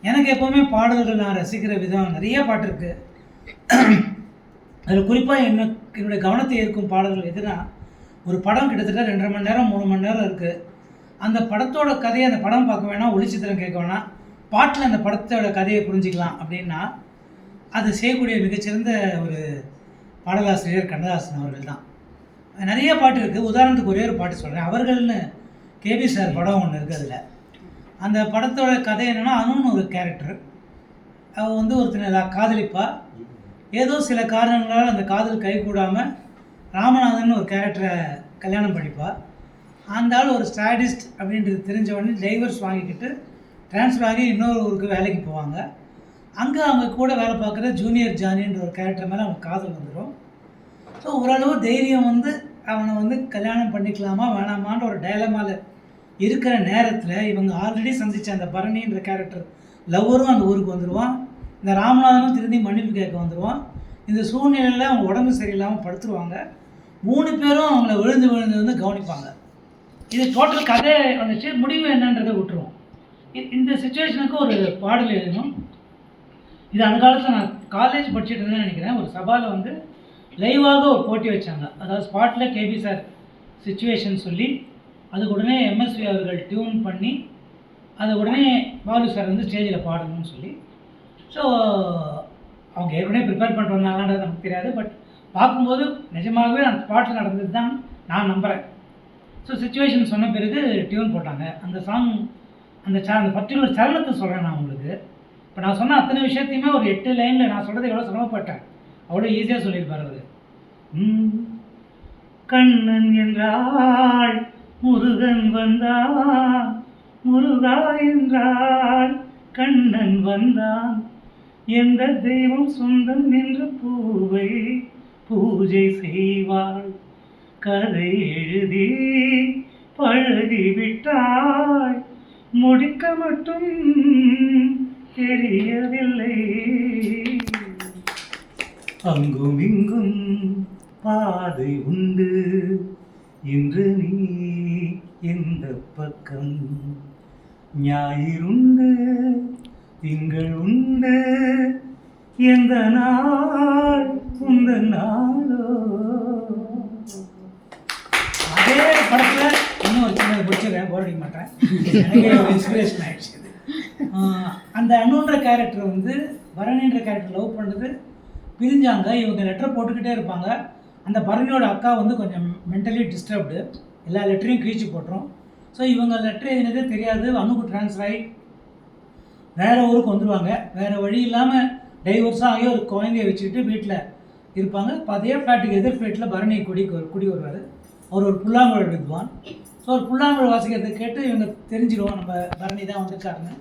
எனக்கு எப்போவுமே பாடல்கள் நான் ரசிக்கிற விதம் நிறைய பாட்டு இருக்குது. அதில் குறிப்பாக என்னுடைய கவனத்தை ஈர்க்கும் பாடல்கள் எதுனா, ஒரு படம் கிட்டத்தட்ட 2.5 மணி நேரம் 3 மணி நேரம் இருக்குது. அந்த படத்தோட கதையை அந்த படம் பார்க்க வேணாம், ஒளிச்சித்திரம் கேட்க வேணாம், பாட்டில் அந்த படத்தோட கதையை புரிஞ்சிக்கலாம் அப்படின்னா அது செய்யக்கூடிய மிகச்சிறந்த ஒரு பாடலாசிரியர் கண்ணதாசன் அவர்கள் தான். நிறைய பாட்டு இருக்குது. உதாரணத்துக்கு ஒரே ஒரு பாட்டு சொல்கிறேன். அவர்கள்னு கேபி சார் படம் ஒன்று இருக்குது. அதில் அந்த படத்தோட கதை என்னென்னா, அனுன்னு ஒரு கேரக்டர், அவள் வந்து ஒருத்தனை காதலிப்பா. ஏதோ சில காரணங்களால் அந்த காதல் கைகூடாமல் ராமநாதன் ஒரு கேரக்டரை கல்யாணம் பண்ணிப்பாள். அந்த ஆள் ஒரு ஸ்டாடிஸ்ட் அப்படின்றது தெரிஞ்ச உடனே டைவர்ஸ் வாங்கிக்கிட்டு ட்ரான்ஸ்ஃபர் ஆகி இன்னொரு ஊருக்கு வேலைக்கு போவாங்க. அங்கே அவங்க கூட வேலை பார்க்குற ஜூனியர் ஜானின்ற ஒரு கேரக்டர் மேலே அவனுக்கு காதல் வந்துடும். ஸோ ஓரளவு தைரியம் வந்து அவனை வந்து கல்யாணம் பண்ணிக்கலாமா வேணாமான்ற ஒரு டயலமாவில் இருக்கிற நேரத்தில் இவங்க ஆல்ரெடி சந்தித்த அந்த பரணின்ற கேரக்டர் லவ்வரும் அந்த ஊருக்கு வந்துடுவான். இந்த ராமநாதனும் திரும்பி மன்னிப்பு கேட்க வந்துடுவான். இந்த சூழ்நிலையில் அவங்க உடம்பு சரியில்லாமல் படுத்துருவாங்க. 3 பேரும் அவங்கள விழுந்து வந்து கவனிப்பாங்க. இது டோட்டல் கதை வந்துச்சு. முடிவு என்னன்றதை விட்டுருவோம். இந்த சுச்சுவேஷனுக்கு ஒரு பாடல் எழுதணும். இது அந்த காலத்தில் நான் காலேஜ் படிச்சுட்டு இருந்தேன்னு நினைக்கிறேன். ஒரு சபாவில் வந்து லைவாக ஒரு போட்டி வச்சாங்க. அதாவது ஸ்பாட்டில் கேபி சார் சுச்சுவேஷன் சொல்லி அதுக்கு உடனே எம்எஸ்வி அவர்கள் டியூன் பண்ணி அது உடனே பாலு சார் வந்து ஸ்டேஜில் பாடணும்னு சொல்லி. ஸோ அவங்க ஏற்கனவே ப்ரிப்பேர் பண்ணிட்டு வந்தாங்கன்றது நமக்கு தெரியாது. பட் பார்க்கும்போது நிஜமாகவே அந்த ஸ்பாட்டில் நடந்தது தான் நான் நம்புகிறேன். ஸோ சுச்சுவேஷன் சொன்ன பிறகு டியூன் போட்டாங்க. அந்த சாங் அந்த பர்டிகுலர் சரணத்தை சொல்கிறேன் நான் உங்களுக்கு. இப்போ நான் சொன்ன அத்தனை விஷயத்தையுமே ஒரு 8 லைனில் நான் சொல்கிறது எவ்வளோ சிரமப்பட்டேன், அவ்வளோ ஈஸியாக சொல்லியிருப்பார் அவர். கண்ணன் என்றாள் முருகன் வந்தான், முருகா என்றாள் கண்ணன் வந்தான், எந்த தெய்வம் சொந்தம் என்று பூவை பூஜை செய்வாள், கதை எழுதி பழகிவிட்டாள், முடிக்க மட்டும் தெரியவில்லை, அங்கும் இங்கும் பாதை உண்டு, இன்று நீ எந்த பக்கம், ஞாயிறுண்டு திங்கள் உண்டு, எந்த நாள் உந்த நாளோ. அதே படத்தில் இன்னும் ஒரு சின்ன பிடிச்சிருக்கேன், போர் அடிக்க மாட்டேன், எனக்கே ஒரு இன்ஸ்பிரேஷன் ஆகிடுச்சு. அந்த அண்ணுன்ற கேரக்டர் வந்து பரணின்ற கேரக்டர் லவ் பண்ணுறது பிரிஞ்சாங்க. இவங்க லெட்டர் போட்டுக்கிட்டே இருப்பாங்க. அந்த பரணியோட அக்கா வந்து கொஞ்சம் மென்டலி டிஸ்டர்ப்டு, எல்லா லெட்டரையும் கிழிச்சு போட்டுரும். ஸோ இவங்க லெட்டர் எழுதினதே தெரியாது. அணுக்கு ட்ரான்ஸ்ஃபர் ஆகி வேறு ஊருக்கு வந்துடுவாங்க. வேறு வழி இல்லாமல் டைவர்ஸாக ஆகி ஒரு குழந்தைய வச்சுக்கிட்டு வீட்டில் இருப்பாங்க. அதே ஃப்ளாட்டுக்கு எதிர் ஃப்ளாட்டில் பரணி குடி வருவார். அவர் ஒரு புல்லாங்குழல் வித்வான். ஸோ ஒரு புல்லாங்குழல் வாசிக்கிறதை கேட்டு இவங்க தெரிஞ்சிடுவோம் நம்ம பரணி தான் வந்திருக்காருன்னு.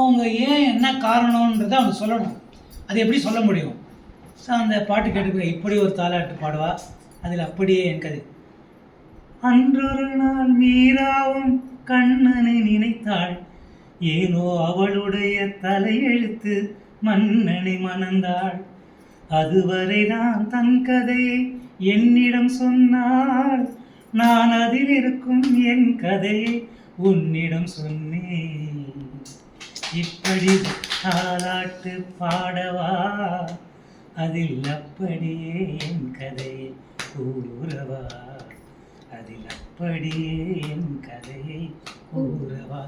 அவங்க ஏன் என்ன காரணன்றதை அவங்க சொல்லணும். அது எப்படி சொல்ல முடியும்? ஸோ அந்த பாட்டு கேட்டு இப்படி ஒரு தாலாட்டு பாடுவா, அதில் அப்படியே என் கதை. அன்றொரு நாள் மீராவும் கண்ணனை நினைத்தாள், ஏனோ அவளுடைய தலையெழுத்து மன்னனை மணந்தாள், அதுவரை நான் தன் கதையை என்னிடம் சொன்னாள், நான் அதில் இருக்கும் என் கதையை உன்னிடம் சொன்னேன், இப்படி தாலாட்டு பாடவா, அதில் அப்படியே என் கதையை கூறவா, அதில் அப்படியே என் கதையை கூறவா.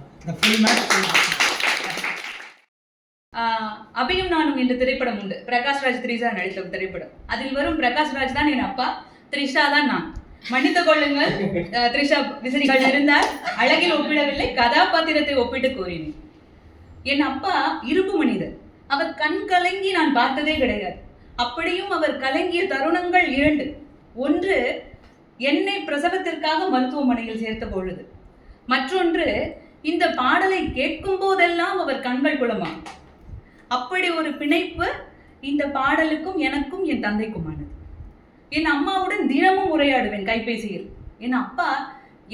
அபியும் நானும் என்ற திரைப்படம் உண்டு. பிரகாஷ்ராஜ் த்ரிஷா நடித்த திரைப்படம். அதில் வரும் பிரகாஷ்ராஜ் தான் என் அப்பா, த்ரிஷா தான் நான். மன்னித்துக் கொள்ளுங்கள், த்ரிஷா விசிறிகள் இருந்தால் அழகில் ஒப்பிடவில்லை, கதாபாத்திரத்தை ஒப்பிட்டு கூறினேன். என் அப்பா இரும்பு மனிதர். அவர் கண் கலங்கி நான் பார்த்ததே கிடையாது. அப்படியும் அவர் கலங்கிய தருணங்கள் 2. ஒன்று, என்னை பிரசவத்திற்காக மருத்துவமனையில் சேர்த்த பொழுது. மற்றொன்று, இந்த பாடலை கேட்கும் போதெல்லாம் அவர் கண்கள் குளமாகும். அப்படி ஒரு பிணைப்பு இந்த பாடலுக்கும் எனக்கும் என் தந்தைக்குமானது. என் அம்மாவுடன் தினமும் உரையாடுவேன் கைபேசியில். என் அப்பா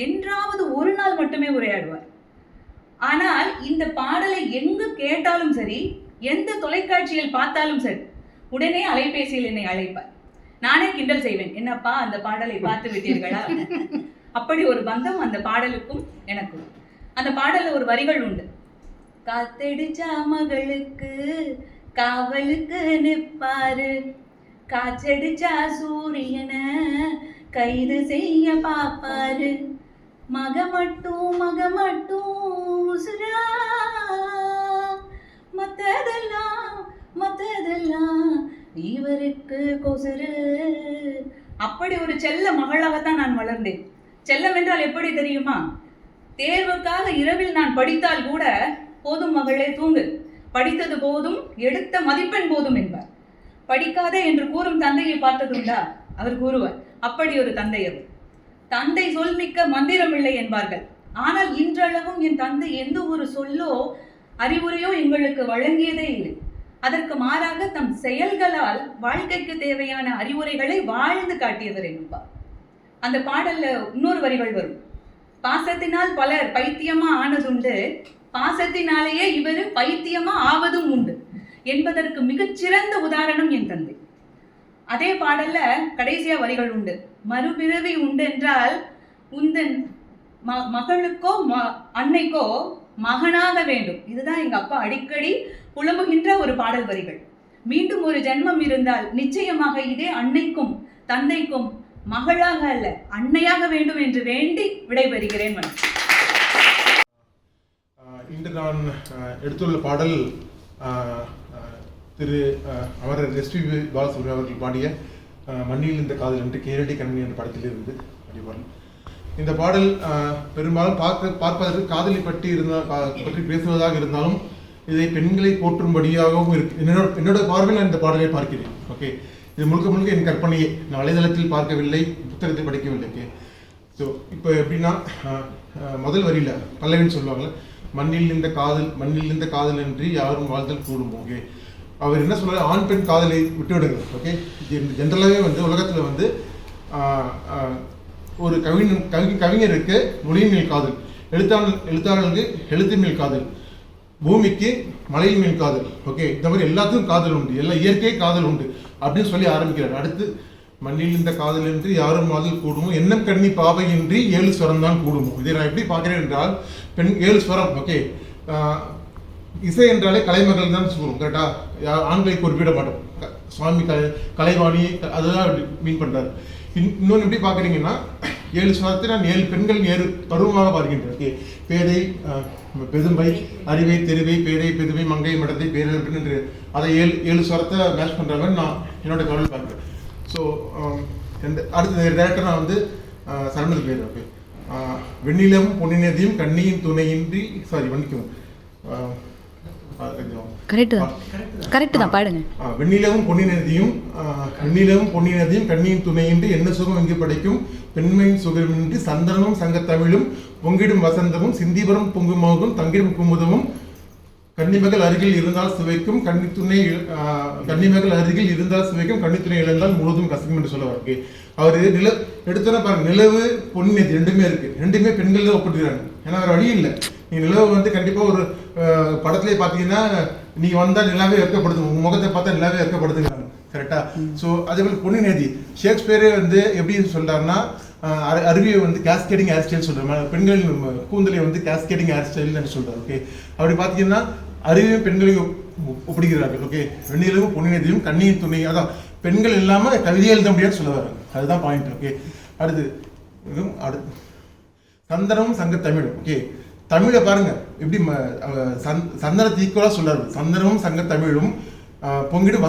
என்றாவது ஒரு நாள் மட்டுமே உரையாடுவார். ஆனால் இந்த பாடலை எங்கு கேட்டாலும் சரி, எந்த தொலைக்காட்சியில் பார்த்தாலும் சரி, உடனே அலைபேசியில் என்னை அழைப்பார். நானே கிண்டல் செய்வேன், என்னப்பா அந்த பாடலை பார்த்து விட்டீர்களா? அப்படி ஒரு பந்தம் அந்த பாடலுக்கும் எனக்கும். அந்த பாடலில் ஒரு வரிகள் உண்டு. காத்தடிச்சா மகளுக்கு காவலுக்கு நிப்பாரு, காற்றடிச்சா சூரியனை கைது செய்ய பாப்பாரு, மக மட்டும் உசுரா, மத்ததெல்லாம் இவருக்கு கொசுரு. அப்படி ஒரு செல்ல மகளாகத்தான் நான் வளர்ந்தேன். செல்லம் என்றால் எப்படி தெரியுமா? தேர்வுக்காக இரவில் நான் படித்தால் கூட போதும் மகளே தூங்கு, படித்தது போதும், எடுத்த மதிப்பெண் போதும் என்பார். படிக்காதே என்று கூறும் தந்தையை பார்த்ததுண்டா? அவர் கூறுவார், அப்படி ஒரு தந்தை அவர். தந்தை சொல்மிக்க மந்திரம் இல்லை என்பார்கள். ஆனால் இன்றளவும் என் தந்தை எந்த ஒரு சொல்லோ அறிவுரையோ எங்களுக்கு வழங்கியதே இல்லை. அதற்கு மாறாக தம் செயல்களால் வாழ்க்கைக்கு தேவையான அறிவுரைகளை வாழ்ந்து காட்டியவர் என்பா. அந்த பாடல்ல இன்னொரு வரிகள் வரும், பாசத்தினால் பலர் பைத்தியமா ஆனதுண்டு, பாசத்தினாலேயே இவர் பைத்தியமா ஆவதும் உண்டு என்பதற்கு மிகச்சிறந்த உதாரணம் என் தந்தை. அதே பாடல்ல கடைசியா வரிகள் உண்டு, மறுபிறவி உண்டு என்றால் உந்தன் மகளுக்கோ அன்னைக்கோ மகனாக வேண்டும். இதுதான் எங்க அப்பா அடிக்கடி புலம்புகின்ற ஒரு பாடல் வரிகள். மீண்டும் ஒரு ஜென்மம் இருந்தால் நிச்சயமாக இதே அன்னைக்கும் தந்தைக்கும் மகளாக அல்ல அன்னையாக வேண்டும் என்று வேண்டி விடைபெறுகிறேன். இன்று நான் எடுத்துள்ள பாடல் திரு அமரர் எஸ்பி பாலசுப்ரமணியம் அவர்கள் பாடிய மண்ணில் இந்த காதல் என்று கேரடி கண்மணி என்ற படத்தில் இருந்து பாடல். இந்த பாடல் பெரும்பாலும் பார்ப்பதற்கு காதலை பற்றி பேசுவதாக இருந்தாலும் இதை பெண்களை போற்றும்படியாகவும் இருக்கு. என்னோட பார்வையில் நான் இந்த பாடலை பார்க்கிறேன். ஓகே, இது முழுக்க என் கற்பனையே, நான் வலைதளத்தில் பார்க்கவில்லை, புத்தகத்தை படிக்கவில்லை. ஓகே, ஸோ இப்போ எப்படின்னா முதல் வரியில பல்லவின்னு சொல்லுவாங்கள்ல, மண்ணில் இந்த காதல் என்று யாரும் வாழ்தல் கூடும். ஓகே, அவர் என்ன சொல்றாரு, ஆண் பெண் காதலை விட்டுவிடுங்க. ஓகே, ஜென்ரலாகவே உலகத்தில் ஒரு கவிஞருக்கு மொழியின் மேல் காதல், எழுத்தாளர்களுக்கு எழுத்தின் மேல் காதல், பூமிக்கு மலையின் மேல் காதல். ஓகே, இந்த மாதிரி எல்லாத்துக்கும் காதல் உண்டு, எல்லா இயற்கை காதல் உண்டு அப்படின்னு சொல்லி ஆரம்பிக்கிறார். அடுத்து மண்ணில் இந்த காதல் என்று யாரும் காதல் கூடுமோ, எண்ணம் கண்ணி பாவையின்றி 7 ஸ்வரம் தான் கூடுமோ. இதை நான் எப்படி பார்க்கிறேன் என்றால், 7 ஸ்வரம். ஓகே, இசை என்றாலே கலைமகள் தான் சொல்லுவோம், கரெக்டா? ஆண்களை குறிப்பிட மாட்டோம். சுவாமி கலைவாணி அதுதான் மீன் பண்றாரு. இன்னொன்று எப்படி பார்க்குறீங்கன்னா, 7 ஸ்வரத்தை நான் 7 பெண்கள் 7 பருவமாக பார்க்கின்றேன். ஓகே, பேதை பெதும்பை அறிவை தெருவை பேதை பெதுமை மங்கை மடத்தை பேரிழப்பு என்று அதை 7 ஸ்வரத்தை மேட்ச் பண்ணுற மாதிரி நான் என்னோட கவலை பார்க்குறேன். ஸோ அடுத்த டேரக்டர் நான் சரவணன் பேர். ஓகே, வெண்ணிலமும் பொன்னினதையும் கண்ணியின் துணையின்றி மன்னிக்கவும் கரெக்ட் தான் பாடுங்க. வெண்ணிலவும் பொன்னினதையும் கண்ணியின் துணையின்றி என்ன சுகம் எங்கு படைக்கும், பெண்மையின் சுகமின்றி சந்தனமும் சங்கத்தமிழும் பொங்கிடும் வசந்தமும் சிந்திபுரம் பொங்குமோகும் தங்கிடும் குமுதமும் கன்னிமகள் அருகில் இருந்தால் சுவைக்கும் கன்னிமகள் அருகில் இருந்தால் சுவைக்கும் கன்னித்துணை இழந்தால் முழுதும் கசக்கும் என்று சொல்லுவார். அவர் எடுத்தோன்னா பாருங்க, நிலவு பொன்னினது ரெண்டுமே இருக்கு, ரெண்டுமே பெண்கள் தான் ஒப்பிட்டுக்கிறாங்க. ஏன்னா வேற வழி இல்லை. நீங்க நிலவு கண்டிப்பா ஒரு படத்திலே பாத்தீங்கன்னா நீங்க வந்தா நிலாவே வெட்கப்படுது, உங்க முகத்தை பார்த்தா நிலாவே வெட்கப்படுதுங்கிறாங்க, கரெக்டா? ஸோ அதே போல பொன்னினதி ஷேக்ஸ்பியரே எப்படி சொல்றாருன்னா, அருவியை கேஸ்கேடிங் ஹேர் ஸ்டைல் சொல்றாரு, பெண்களின் கூந்தலை கேஸ்கேடிங் ஹேர் ஸ்டைல் சொல்றாரு. ஓகே, அப்படி பாத்தீங்கன்னா அருவியும் பெண்களையும் ஒப்பிடுகிறார்கள். ஓகே, வெண்ணிலவும் பொன்னினதியும் கண்ணியின் துணை, அதான் பெண்கள் இல்லாம கவிதை எழுத முடியாது சொல்ல வராங்க, அதுதான் பாயிண்ட். ஓகே, அடுத்து சந்தனமும் சங்க தமிழும். ஓகே, தமிழை பாருங்க எப்படி சந்தனத்தை ஈக்குவலா சொல்றாரு. சந்தனமும் சங்க தமிழும் பொங்கிடும்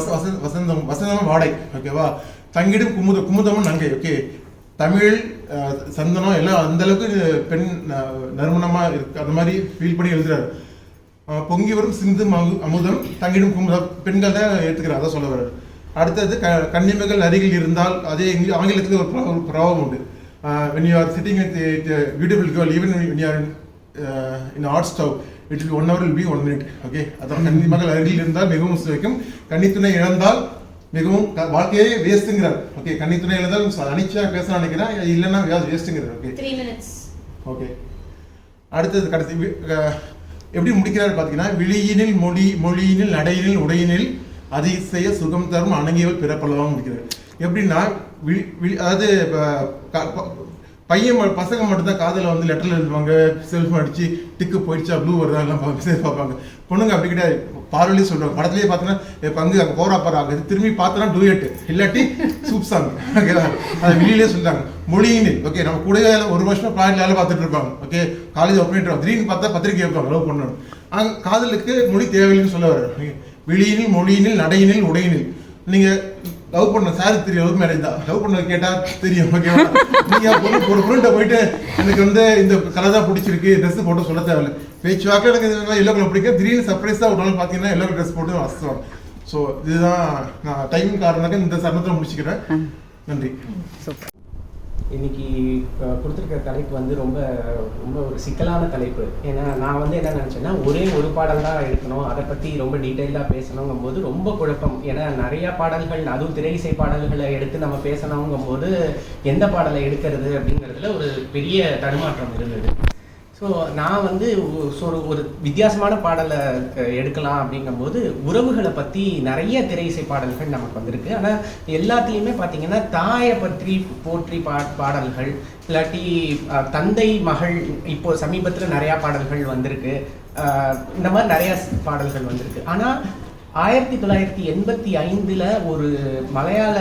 வசந்தமும் வாடை. ஓகேவா, தங்கிடும் குமுதமும் நங்கை. ஓகே, தமிழ் சந்தனம் எல்லாம் அந்த அளவுக்கு பெண் நறுமணமா இருக்கு, அந்த மாதிரி ஃபீல் பண்ணி எழுதுறாரு. பொங்கி வரும் சிந்து அமுதம் தங்கிடும் குமுதம், பெண்கள் தான் ஏற்றுக்கிறார், அதான் சொல்ல வர்றாரு. அடுத்தது கன்னிமகள் அருகில் இருந்தால், அதே ஆங்கிலத்தில் ஒரு பிரபாவம் உண்டு. when you are sitting with a beautiful girl, even when you are in a hot stove, it will 1 hour will be 1 minute. Okay, அதான் கன்னிமகள் அருகில் இருந்தால் மிகவும் சுவைக்கும், கன்னித்துணை இழந்தால் மிகவும் வாழ்க்கையே வேஸ்ட்டுங்கிறார். ஓகே, கன்னித்துணை இழந்தால் அனிச்சா பேச நினைக்கிறேன், இல்லைன்னா வேஸ்ட்டுங்கிறார். Okay, 3 minutes. ஓகே, அடுத்தது கடைசி எப்படி முடிக்கிறாரு பார்த்தீங்கன்னா, விழியினில் மொழியினில் நடையினில் உடையினில் அதிசய சுகம் தரும் அணங்கியவள் பிறப்பளவாக முடிக்கிறார். எப்படின்னா அதாவது பசங்க மட்டும்தான் காதில் வந்து லெட்டரில் எழுதுவாங்க, செல்ஃபோன் அடிச்சு டிக்கு போயிடுச்சா ப்ளூ வருதா எல்லாம் பார்ப்பாங்க. பொண்ணுங்க அப்படி கிடையாது, பார்வையிலேயே சொல்லுவாங்க. படத்துலேயே பார்த்தீங்கன்னா பங்கு அங்கே போகிறா பாரு, திரும்பி பார்த்தோன்னா டூயட் இல்லாட்டி சூப் சாங், ஓகேவா? அதை வெளியிலே சொல்லிட்டாங்க. மொழின்னு ஓகே, நம்ம கூட 1 வருஷம் ப்ராஜெக்ட் வேலை பார்த்துட்டு இருப்பாங்க, ஓகே, காலேஜ் ஒர்க் பண்ணிட்டு திடீர்னு பார்த்தா பத்திரிக்கை வைப்பாங்க லவ் பண்ணணும். அங்கே காதலுக்கு மொழி தேவையில்லைன்னு சொல்ல வர. வெளியினில் மொழியினில் நடையினில் உடையினில். நீங்கள் லவ் பண்ண சார் தெரியும், லவ் மேரேஜ் தான், லவ் பண்ண கேட்டால் தெரியும், ஓகேவா? நீங்கள் ஒரு பொருள்கிட்ட போயிட்டு எனக்கு வந்து இந்த கலர் தான் பிடிச்சிருக்கு, ட்ரெஸ் போட்டு சொல்ல தேவையில்லை. பேச்சுவாக்கில் எனக்கு எல்லோ கலர் பிடிக்கும், திடீர்னு சர்ப்ரைஸாக ஒரு நாள் பார்த்தீங்கன்னா எல்லோ ட்ரெஸ் போட்டு வசம். ஸோ இதுதான் நான் டைம் காரணமாக இந்த சரணத்தில் முடிச்சுக்கிறேன். நன்றி. இன்னைக்கு கொடுத்துருக்க தலைப்பு வந்து ரொம்ப ரொம்ப ஒரு சிக்கலான தலைப்பு. ஏன்னா நான் வந்து என்ன நினச்சேன்னா, ஒரே ஒரு பாடல் தான் எடுக்கணும், அதை பற்றி ரொம்ப டீட்டெயிலாக பேசணுங்கும் போது ரொம்ப குழப்பம். ஏன்னா நிறையா பாடல்கள், அதுவும் திரை இசை பாடல்களை எடுத்து நம்ம பேசணுங்கும் போது எந்த பாடலை எடுக்கிறது அப்படிங்கிறதுல ஒரு பெரிய தடுமாற்றம் இருந்தது. ஸோ நான் வந்து ஒரு வித்தியாசமான பாடலை எடுக்கலாம் அப்படிங்கும்போது உறவுகளை பற்றி நிறைய திரை இசை பாடல்கள் நமக்கு வந்திருக்கு. ஆனால் எல்லாத்துலேயுமே பார்த்தீங்கன்னா தாயை பற்றி போற்றி பாடல்கள், இல்லாட்டி தந்தை மகள், இப்போ சமீபத்தில் நிறையா பாடல்கள் வந்திருக்கு. இந்த மாதிரி நிறையா பாடல்கள் வந்திருக்கு. ஆனால் 1985 ஒரு மலையாள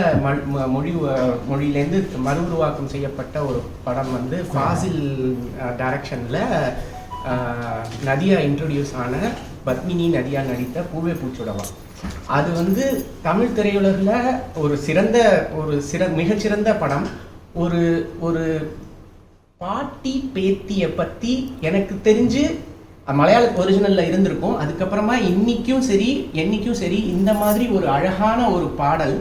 மொழியிலேருந்து மறு உருவாக்கம் செய்யப்பட்ட ஒரு படம் வந்து ஃபாசில் டைரக்ஷனில் நதியா இன்ட்ரடியூஸ் ஆன பத்மினி நதியா நடித்த பூவே பூச்சுடவா. அது வந்து தமிழ் திரையுலகில் மிகச்சிறந்த படம். ஒரு பாட்டி பேத்தியை பற்றி எனக்கு தெரிஞ்சு மலையாள ஒரிஜினலில் இருந்திருக்கும். அதுக்கப்புறமா இன்னைக்கும் சரி இந்த மாதிரி ஒரு அழகான ஒரு பாடல்,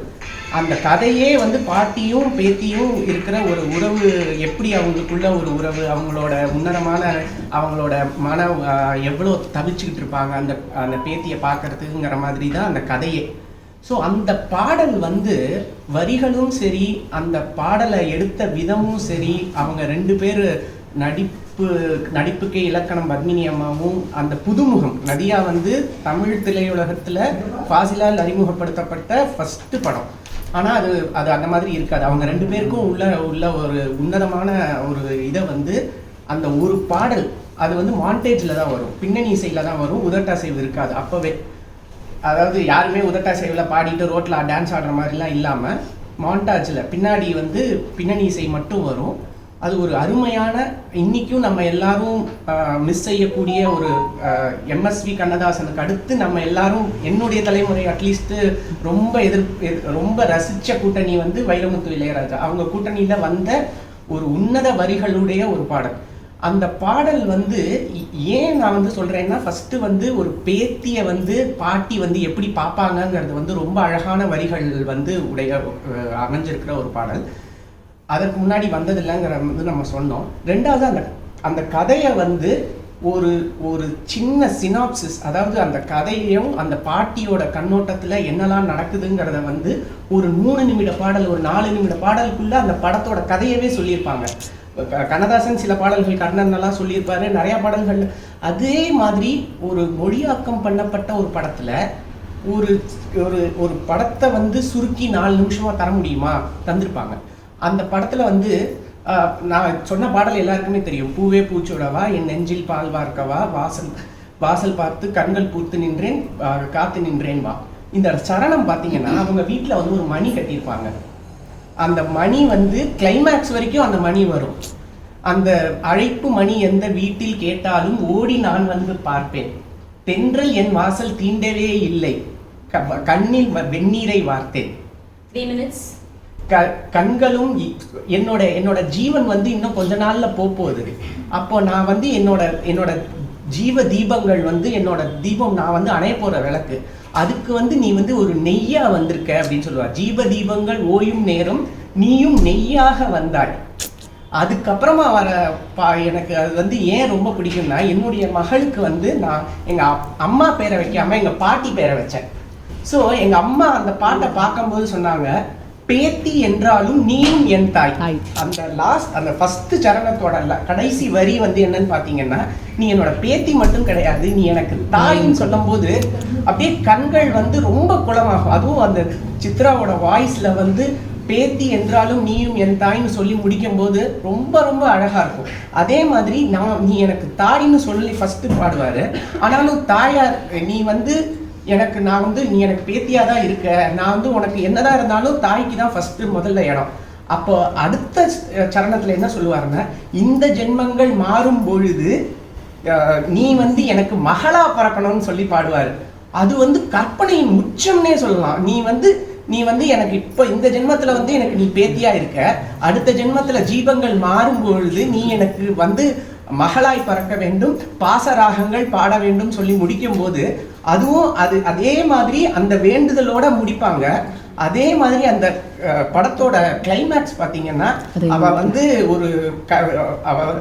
அந்த கதையே வந்து பாட்டியும் பேத்தியும் இருக்கிற ஒரு உறவு, எப்படி அவங்களுக்குள்ள ஒரு உறவு, அவங்களோட உன்னதமான அவங்களோட மனம் எவ்வளோ தவிச்சுக்கிட்டு இருப்பாங்க அந்த பேத்தியை பார்க்கறதுங்கிற மாதிரி தான் அந்த கதையே. ஸோ அந்த பாடல் வந்து வரிகளும் சரி, அந்த பாடலை எடுத்த விதமும் சரி, அவங்க 2 பேர் நடிப்புக்கே இலக்கணம் பத்மினி அம்மாவும், அந்த புதுமுகம் நதியா வந்து தமிழ் திரையுலகத்தில் ஃபாசிலால் அறிமுகப்படுத்தப்பட்ட ஃபர்ஸ்ட் படம். ஆனால் அது அந்த மாதிரி இருக்காது. அவங்க 2 பேருக்கும் உள்ள ஒரு உன்னதமான ஒரு இதை வந்து அந்த ஒரு பாடல் அது வந்து மாண்டேஜில் தான் வரும், பின்னணி இசையில் தான் வரும், உதட்டாசைவு இருக்காது அப்போவே. அதாவது யாருமே உதட்டாசைவில் பாடிட்டு ரோட்டில் டான்ஸ் ஆடுற மாதிரிலாம் இல்லாமல் மாண்டாஜில் பின்னாடி வந்து பின்னணி இசை மட்டும் வரும். அது ஒரு அருமையான, இன்றைக்கும் நம்ம எல்லாரும் மிஸ் செய்யக்கூடிய ஒரு எம்எஸ்வி கண்ணதாசனுக்கு அடுத்து நம்ம எல்லாரும், என்னுடைய தலைமுறை அட்லீஸ்ட்டு ரொம்ப ரசித்த கூட்டணி வந்து வைரமுத்து இளையராஜா. அவங்க கூட்டணியில் வந்த ஒரு உன்னத வரிகளுடைய ஒரு பாடல். அந்த பாடல் வந்து ஏன் நான் வந்து சொல்கிறேன்னா, ஃபஸ்ட்டு வந்து ஒரு பேத்தியை வந்து பாட்டி வந்து எப்படி பார்ப்பாங்கங்கிறது வந்து ரொம்ப அழகான வரிகள் வந்து அமைஞ்சிருக்கிற ஒரு பாடல். அதற்கு முன்னாடி வந்ததில்லைங்கிற வந்து நம்ம சொன்னோம். 2வது அந்த கதையை வந்து ஒரு சின்ன சினாப்சிஸ், அதாவது அந்த கதையையும் அந்த பாட்டியோட கண்ணோட்டத்தில் என்னெல்லாம் நடக்குதுங்கிறத வந்து ஒரு 3 நிமிட பாடல், ஒரு 4 நிமிட பாடலுக்குள்ளே அந்த படத்தோட கதையவே சொல்லியிருப்பாங்க. கண்ணதாசன் சில பாடல்கள், கர்ணன் எல்லாம் சொல்லியிருப்பாரு, நிறையா பாடல்கள். அதே மாதிரி ஒரு மொழியாக்கம் பண்ணப்பட்ட ஒரு படத்தில் ஒரு படத்தை வந்து சுருக்கி 4 நிமிஷமாக தர முடியுமா? தந்திருப்பாங்க. அந்த படத்தில் வந்து நான் சொன்ன பாடல் எல்லாருக்குமே தெரியும். பூவே பூச்சுடவா, என் நெஞ்சில் பால் வார்க்கவா, வாசல் பார்த்து கண்கள் பூத்து நின்றேன், காத்து நின்றேன் வா. இந்த சரணம் பார்த்தீங்கன்னா அவங்க வீட்டில் வந்து ஒரு மணி கட்டியிருப்பாங்க. அந்த மணி வந்து கிளைமேக்ஸ் வரைக்கும் அந்த மணி வரும். அந்த அழைப்பு மணி எந்த வீட்டில் கேட்டாலும் ஓடி நான் வந்து பார்ப்பேன், தென்றல் என் வாசல் தீண்டவே இல்லை, கண்ணில் வெந்நீரை வார்த்தேன், 3 minutes. கண்களும் என்னோட ஜீவன் வந்து இன்னும் கொஞ்ச நாள்ல போகுது. அப்போ நான் வந்து என்னோட ஜீவ தீபங்கள் வந்து என்னோட தீபம், நான் வந்து அணைய போற விளக்கு, அதுக்கு வந்து நீ வந்து ஒரு நெய்யா வந்திருக்க அப்படின்னு சொல்லுவார். ஜீவ தீபங்கள் ஓயும் நேரம் நீயும் நெய்யாக வந்தாய். அதுக்கப்புறமா எனக்கு அது வந்து ஏன் ரொம்ப பிடிக்கும்னா, என்னுடைய மகளுக்கு வந்து நான் எங்கள் அம்மா பேரை வைக்காம எங்கள் பாட்டி பேரை வச்சேன். ஸோ எங்கள் அம்மா அந்த பாட்டை பார்க்கும்போது சொன்னாங்க, பேத்தி என்றாலும் நீயும் என் தாய். அந்த ஃபர்ஸ்ட் சரணத்தோட கடைசி வரி வந்து என்னன்னு பார்த்தீங்கன்னா, நீ என்னோட பேத்தி மட்டும் கிடையாது, நீ எனக்கு தாயின்னு சொல்லும் போது அப்படியே கண்கள் வந்து ரொம்ப குளமாகும். அதுவும் அந்த சித்ராவோட வாய்ஸ்ல வந்து பேத்தி என்றாலும் நீயும் என் தாயின்னு சொல்லி முடிக்கும்போது ரொம்ப ரொம்ப அழகா இருக்கும். அதே மாதிரி நீ எனக்கு தாயின்னு சொல்லி ஃபர்ஸ்ட் பாடுவாரு. ஆனாலும் தாயார் நீ நீ எனக்கு பேத்தியா தான் இருக்க, நான் உனக்கு என்னதான் இருந்தாலும் தாய்க்கு தான் ஃபர்ஸ்ட் முதல்ல இடம். அப்போ அடுத்த சரணத்துல என்ன சொல்லுவாருன்னா, இந்த ஜென்மங்கள் மாறும் பொழுது நீ எனக்கு மகளா பறக்கணும்னு சொல்லி பாடுவாரு. அது கற்பனையின் உச்சம்னே சொல்லலாம். நீ எனக்கு இப்போ இந்த ஜென்மத்துல எனக்கு நீ பேத்தியா இருக்க, அடுத்த ஜென்மத்துல ஜீவங்கள் மாறும் பொழுது நீ எனக்கு மகளாய் பறக்க வேண்டும், பாசராகங்கள் பாட வேண்டும் சொல்லி முடிக்கும் போது அதுவும் அதே மாதிரி அந்த வேண்டுதலோட முடிப்பாங்க. அதே மாதிரி அந்த படத்தோட கிளைமேக்ஸ் பார்த்தீங்கன்னா,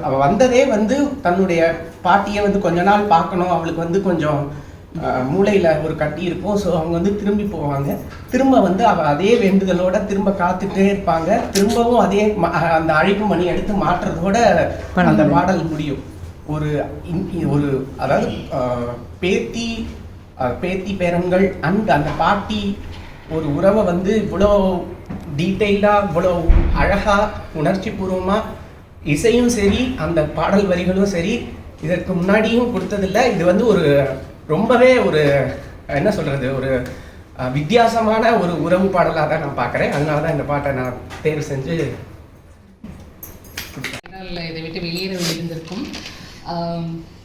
அவ வந்ததே தன்னுடைய பாட்டியை கொஞ்ச நாள் பார்க்கணும், அவளுக்கு கொஞ்சம் மூளையில ஒரு கட்டி இருக்கும். ஸோ அவங்க திரும்பி போவாங்க. திரும்ப அவ அதே வேண்டுதலோட திரும்ப காத்துட்டே இருப்பாங்க. திரும்பவும் அதே அந்த அழைப்பு மணி எடுத்து மாற்றுறதோட அந்த பாடல் முடியும். ஒரு அதாவது பேத்தி பேரன்கள் அந்த பாட்டி ஒரு உறவை இவ்வளோ டீட்டெயிலாக, இவ்வளோ அழகா உணர்ச்சி பூர்வமாக இசையும் சரி அந்த பாடல் வரிகளும் சரி இதற்கு முன்னாடியும் கொடுத்ததில்லை. இது ஒரு ரொம்பவே என்ன சொல்றது, ஒரு வித்தியாசமான ஒரு உறவு பாடலாக தான் நான் பார்க்குறேன். அதனால தான் இந்த பாட்டை நான் தேர்வு செஞ்சு இதை விட்டு வெளியேற வேண்டியிருந்திருக்கும்.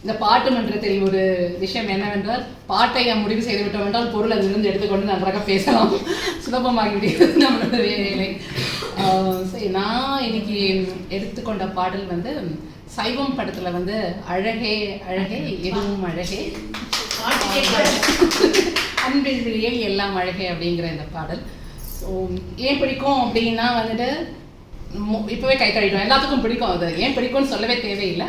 இந்த பாட்டு மன்றத்தில் ஒரு விஷயம் என்னவென்றால், பாட்டை முடிவு செய்து விட்டோம் என்றால் பொருள் அதிலிருந்து எடுத்துக்கொண்டு நன்றாக பேசலாம், சுலபமாகிவிடுகிறது நம்மளோட வேலை. சரி, நான் இன்னைக்கு எடுத்துக்கொண்ட பாடல் சைவம் படத்தில் அழகே அழகே எதுவும் அழகே அன்பில் விழியில் எல்லாம் அழகே அப்படிங்கிற இந்த பாடல். ஸோ ஏன் பிடிக்கும் அப்படின்னா இப்பவே கை கழிட்டோம், எல்லாத்துக்கும் பிடிக்கும். அது ஏன் பிடிக்கும்னு சொல்லவே தேவையில்லை.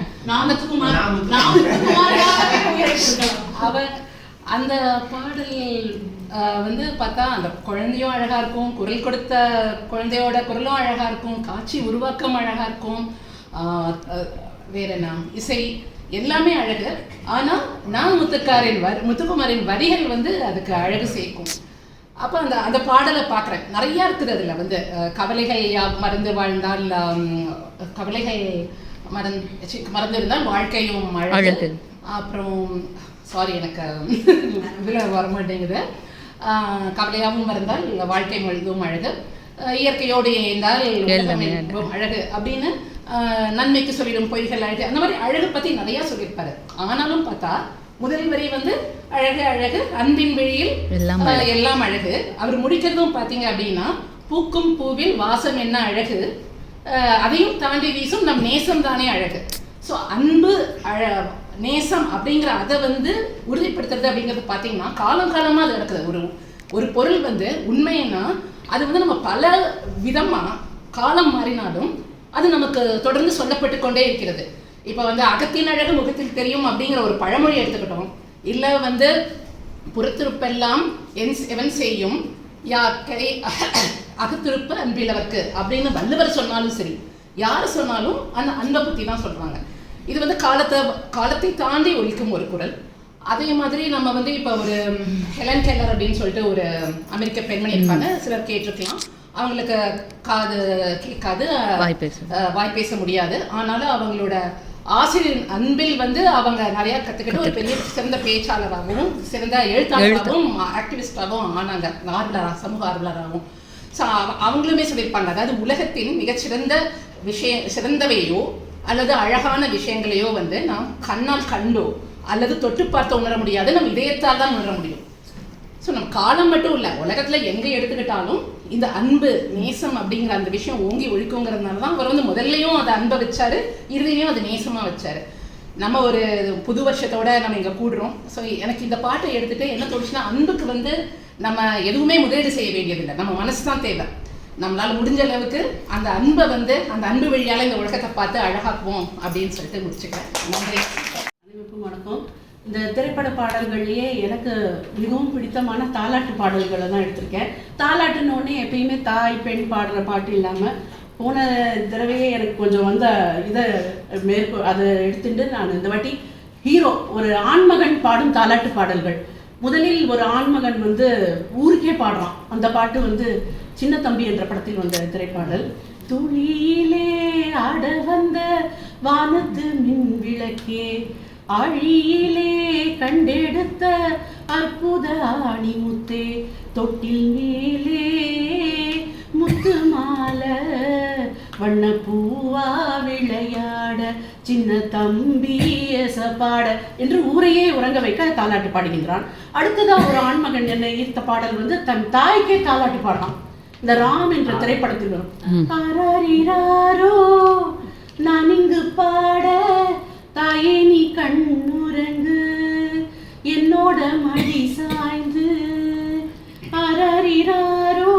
அவர் அந்த பாடல் பார்த்தா அந்த குழந்தையும் அழகா இருக்கும், குரல் கொடுத்த குழந்தையோட குரலும் அழகா இருக்கும், காட்சி உருவாக்கம் அழகா இருக்கும், வேற என்ன இசை எல்லாமே அழகு. ஆனா நான் முத்துக்குமாரின் வரிகள் அதுக்கு அழகு சேர்க்கும். அப்போ அந்த பாடலை பார்க்குறேன், நிறையா இருக்குது அதில் கவலைகள் மறந்து வாழ்ந்தால், கவலைகள் மறந்திருந்தால் வாழ்க்கையும் அழகு. அப்புறம் சாரி எனக்கு வர மாட்டேங்குது. கவலையாகவும் மறந்தால் வாழ்க்கை முழுதும் அழகு, இயற்கையோடு இணைந்தால் அழகு அப்படின்னு, நன்மைக்கு சொல்லிடும் பொய்கள் அழகு, அந்த மாதிரி அழகு பற்றி நிறையா சொல்லியிருப்பாரு. ஆனாலும் பார்த்தா முதல் வரி அழகு அழகு அன்பின் விழியில் எல்லாம் அழகு. அவர் முடிக்கிறதும் பார்த்தீங்க அப்படின்னா, பூக்கும் பூவில் வாசம் என்ன அழகு, அதையும் தாண்டி வீசும் நம் நேசம் தானே அழகு. ஸோ அன்பு நேசம் அப்படிங்கிற அதை உறுதிப்படுத்துறது அப்படிங்கிறது பார்த்தீங்கன்னா காலம் காலமாக அது நடக்குது. ஒரு பொருள் உண்மைன்னா அது நம்ம பல விதமாக காலம் மாறினாலும் அது நமக்கு தொடர்ந்து சொல்லப்பட்டு கொண்டே இருக்கிறது. இப்போ அகத்தின் அழகு முகத்தில் தெரியும் அப்படிங்கிற ஒரு பழமொழி எடுத்துக்கிட்டோம். இல்லை புறத்திருப்பெல்லாம் எவன் செய்யும் யாக்கை அகத்திருப்பு அன்பிலவர்க்கு அப்படின்னு வள்ளுவர் சொன்னாலும் சரி, யார் சொன்னாலும் அந்த அன்பை பற்றி தான் சொல்கிறாங்க. இது காலத்தை தாண்டி ஒலிக்கும் ஒரு குரல். அதே மாதிரி நம்ம இப்போ ஒரு ஹெலன் கெல்லர் அப்படின்னு சொல்லிட்டு ஒரு அமெரிக்க பெண்மணி இருக்காங்க, சிலர் கேட்டிருக்கலாம். அவங்களுக்கு காது கேட்காது, வாய் பேச முடியாது. ஆனாலும் அவங்களோட ஆசிரியர் அன்பில் அவங்க நிறைய கற்றுக்கிட்டு ஒரு பெரிய சிறந்த பேச்சாளராகவும் சிறந்த எழுத்தாளராகவும் ஆக்டிவிஸ்டாகவும் ஆனாங்க, சமூக ஆர்வலராகவும். ஸோ அவங்களுமே சொல்லியிருப்பாங்க, அதாவது உலகத்தின் மிகச்சிறந்த சிறந்தவையோ அல்லது அழகான விஷயங்களையோ நாம் கண்ணால் கண்டோ அல்லது தொட்டு பார்த்து உணர முடியாது, நம்ம இதயத்தால் தான் உணர முடியும். ஸோ நம்ம காலம் மட்டும் இல்லை, உலகத்தில் எங்கே எடுத்துக்கிட்டாலும் இந்த அன்பு நேசம் அப்படிங்கிற அந்த விஷயம் ஓங்கி ஒழிக்குங்கிறதுனால தான் அவர் முதல்லையும் அதை அன்பை வச்சாரு, இறுதியிலையும் அது நேசமாக வச்சாரு. நம்ம ஒரு புது வருஷத்தோட நம்ம இங்கே கூடுறோம். ஸோ எனக்கு இந்த பாட்டை எடுத்துகிட்டு என்ன தோணுச்சுன்னா, அன்புக்கு நம்ம எதுவுமே முதலீடு செய்ய வேண்டியதில்லை, நம்ம மனசு தான் தேவை. நம்மளால் முடிஞ்ச அளவுக்கு அந்த அன்பை அந்த அன்பு வழியால் இந்த உலகத்தை பார்த்து அழகாக்குவோம் அப்படின்னு சொல்லிட்டு முடிச்சுக்கிறேன். நன்றி. அனைவருக்கும் வணக்கம். இந்த திரைப்பட பாடல்கள்லேயே எனக்கு மிகவும் பிடித்தமான தாலாட்டு பாடல்களை தான் எடுத்திருக்கேன். தாலாட்டுன்னொடனே எப்பயுமே தாய் பெண் பாடுற பாட்டு இல்லாமல், போன தடவையே எனக்கு கொஞ்சம் இதை அதை எடுத்துட்டு நான் இந்த வாட்டி ஹீரோ ஒரு ஆண்மகன் பாடும் தாலாட்டு பாடல்கள், முதலில் ஒரு ஆண்மகன் வந்து ஊருக்கே பாடுறான். அந்த பாட்டு வந்து சின்ன தம்பி என்ற படத்தில் வந்த திரைப்பாடல். துளியிலே ஆட வந்த வானத்து மின் விளக்கே, ஆழியிலே கண்டெடுத்த அற்புத ஆணி முத்தே, தொட்டில் மேலே முத்து மாலை வண்ண பூவா விளையாட, சின்ன தம்பி எசப்பாட என்று ஊரையே உறங்க வைக்க தாலாட்டு பாடுகின்றான். அடுத்ததா ஒரு ஆண்மகன் என்னை ஈர்த்த பாடல் வந்து தன் தாய்க்கே தாலாட்டு பாடுறான். இந்த ராம் என்ற திரைப்படத்தில் வரும். ஆராரிராரோ நான் இங்கு பாட, தாயே நீ கண்ணுறங்கு என்னோட மடி சாய்ந்து, ஆராரிராரோ.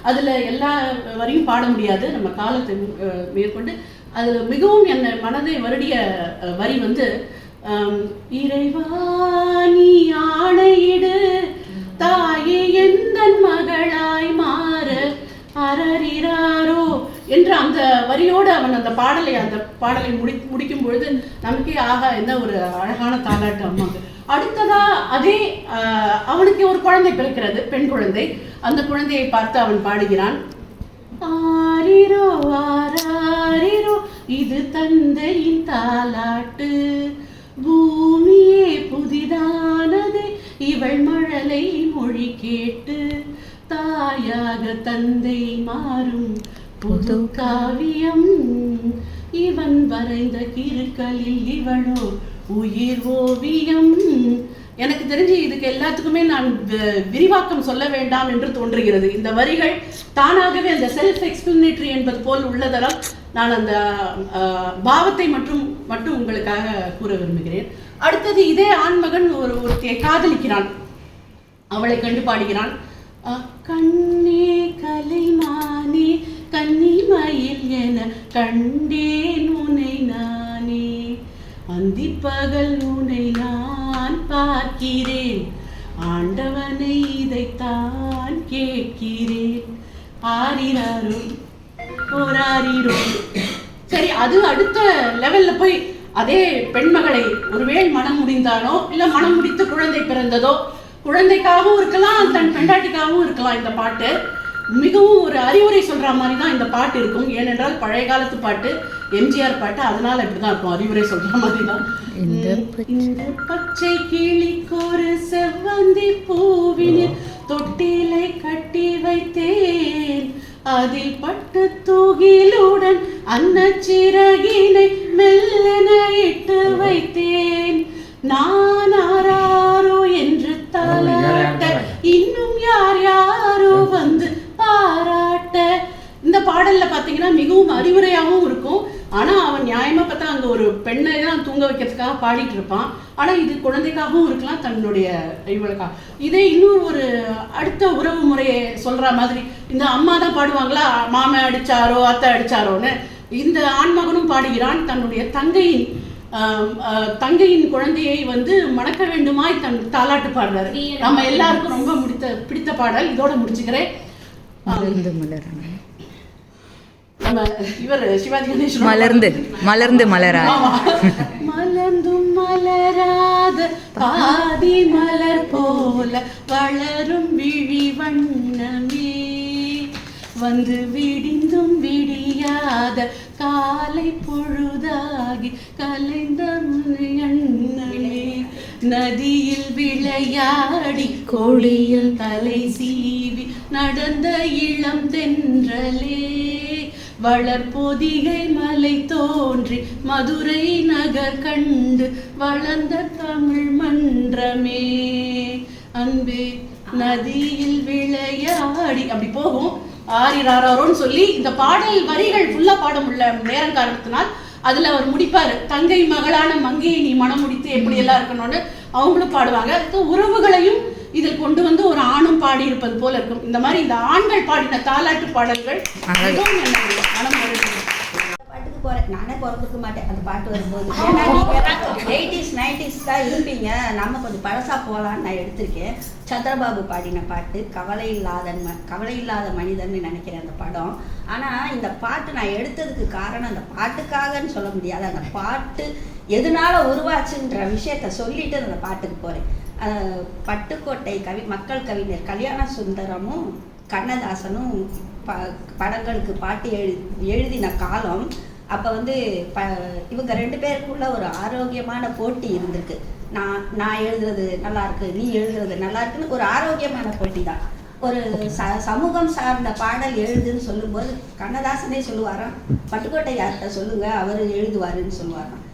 அதுல எல்லா வரையும் பாட முடியாது, நம்ம காலத்தை மேற்கொண்டு அதுல மிகவும் என்ன மனதை வருடிய வரி வந்து இறைவா நீ ஆணையிடு தாயே எந்தன் மகளாய் மாற அரறிறாரோ என்ற அந்த வரியோடு அவன் அந்த பாடலை முடிக்கும் பொழுது நமக்கே ஆகா என்ன ஒரு அழகான தாலாட்டு அம்மாவுக்கு. அடுத்ததா அதே அவனுக்கு ஒரு குழந்தை பிறக்கிறது, பெண் குழந்தை. அந்த குழந்தையை பார்த்து அவன் பாடுகிறான். ஆரிரோ ஆராரிரோ இது தந்தையின் தாலாட்டு, பூமியே புதிதானது இவள் மழலை மொழி கேட்டு, தாயாக தந்தை மாறும் புது காவியம், இவன் வரைந்த கிறுக்களில் இவளோ உயிர் ஓவியம். எனக்கு தெரிஞ்சு இதுக்கு எல்லாத்துக்குமே நான் விரிவாக்கம் சொல்ல வேண்டாம் என்று தோன்றுகிறது. இந்த வரிகள் தானாகவே அந்த செல்ஃப் எக்ஸ்பிளனேட்டரி என்பது போல் உள்ளதால் நான் அந்த பாவத்தை மட்டும் உங்களுக்காக கூற விரும்புகிறேன். அடுத்தது இதே ஆண்மகன் ஒருத்தியை காதலிக்கிறான். அவளை கண்டு பாடுகிறான். கண்ணே கலைமானே கன்னிமயில் என கண்டேன் உன்னை நானே, அந்திப்பகல் உன்னை நான் பார்க்கிறேன், ஆண்டவனை இதைத்தான் கேட்கிறேன். ஆரிராரோ ஓராரிரோ. சரி, அது அடுத்த லெவல்ல போய் அதே பெண்மகளை ஒருவேளை மனம் முடிந்தானோ இல்ல மனம் முடித்து குழந்தை பிறந்ததோ, குழந்தைக்காகவும் இருக்கலாம் தன் பெண்டாட்டிக்காகவும் இருக்கலாம். இந்த பாட்டு மிகவும் ஒரு அறிவுரை சொல்ற மாதிரி தான் இந்த பாட்டு இருக்கும். ஏனென்றால் பழைய காலத்து பாட்டு, எம்ஜிஆர் பாட்டு, அதனால இப்படிதான் இருக்கும், அறிவுரை சொல்ற மாதிரி தான். இந்த பச்சை கிளிக்கொரு செவ்வந்தி பூவினில் தொட்டிலை கட்டி வைத்தேன், அதில் பட்டு தூகிலுடன் அந்த சிறகினை மெல்லென இட்டு வைத்தேன், நான் ஆராரோ என்று தாலாட்ட இன்னும் யார் யாரோ வந்து பாராட்ட. இந்த பாடல்ல பாத்தீங்கன்னா மிகவும் அறிவுரையாகவும் இருக்கும். ஆனா அவன் நியாயமா பார்த்தா அங்க ஒரு பெண்ணை தான் தூங்க வைக்கிறதுக்காக பாடிட்டு இருப்பான். ஆனா இது குழந்தைக்காகவும் இருக்கலாம், தன்னுடைய இவளுக்காக. இதே இன்னும் ஒரு அடுத்த உறவு முறையை சொல்ற மாதிரி, இந்த அம்மா தான் பாடுவாங்களா, மாமன் அடிச்சாரோ அத்தை அடிச்சாரோன்னு, இந்த ஆண்மகனும் பாடுகிறான். தன்னுடைய தங்கையின் குழந்தையை வந்து மணக்க வேண்டுமாய் தன் தாலாட்டு பாடுறாரு. நம்ம எல்லாருக்கும் ரொம்ப பிடித்த பாடல். இதோட முடிச்சுக்கிறேன். நம்ம இவர் சிவாஜி கணேசன் மலர்ந்து மலராத மலர்ந்தும் மலராத பாதி மலர் போல வளரும் விழி வண்ணமே, வந்து விடிந்தும் விடியாத காலை பொழுதாகி கலைந்த எண்ணமே, நதியில் விளையாடி கோடியில் தலை சீவி நடந்த இளம் தென்றலே, வளர்பொதிகை மலை தோன்றி மதுரை நகர் கண்டு வளர்ந்த தமிழ் மன்றமே, அன்பே நதியில் விளையாடி அப்படி போகும். ஆரிராரோன்னு சொல்லி இந்த பாடல் வரிகள் ஃபுல்லா பாட முடியல நேரம் காரணத்தினால் அதுல அவர் முடிப்பாரு. தங்கை மகளான மங்கையை நீ மனம் முடித்து எப்படி எல்லாம் இருக்கணும்னு அவங்களும் பாடுவாங்க. உறவுகளையும் இதில் கொண்டு வந்து ஒரு ஆணும் பாடி இருப்பது போல இருக்கும். இந்த மாதிரி இந்த ஆண்கள் பாடின தாலாட்டு பாடல்கள் பாட்டுக்கு போறேன். நானே பிறந்துக்க மாட்டேன் அந்த பாட்டு வரும்போது. ஏன்னா நீங்க 80s 90s தான் இருப்பீங்க, நம்ம கொஞ்சம் பழசா போகலான்னு நான் எடுத்திருக்கேன். சந்திரபாபு பாடின பாட்டு கவலை இல்லாத மனிதன்னு நினைக்கிறேன் அந்த படம். ஆனால் இந்த பாட்டு நான் எடுத்ததுக்கு காரணம் அந்த பாட்டுக்காகன்னு சொல்ல முடியாது, அந்த பாட்டு எதனால உருவாச்சுன்ற விஷயத்த சொல்லிட்டு அந்த பாட்டுக்கு போகிறேன். பட்டுக்கோட்டை மக்கள் கவிஞர் கல்யாண சுந்தரமும் கண்ணதாசனும் படங்களுக்கு பாட்டு எழுதின காலம். அப்போ வந்து இவங்க 2 பேருக்குள்ள ஒரு ஆரோக்கியமான போட்டி இருந்திருக்கு. நான் எழுதுறது நல்லா இருக்கு, நீ எழுதுறது நல்லா இருக்குன்னு ஒரு ஆரோக்கியமான போட்டி தான். ஒரு சமூகம் சார்ந்த பாடல் எழுதுன்னு சொல்லும்போது கண்ணதாசனே சொல்லுவாராம், பட்டுக்கோட்டை யார்கிட்ட சொல்லுங்க அவர் எழுதுவாருன்னு சொல்லுவாராம்.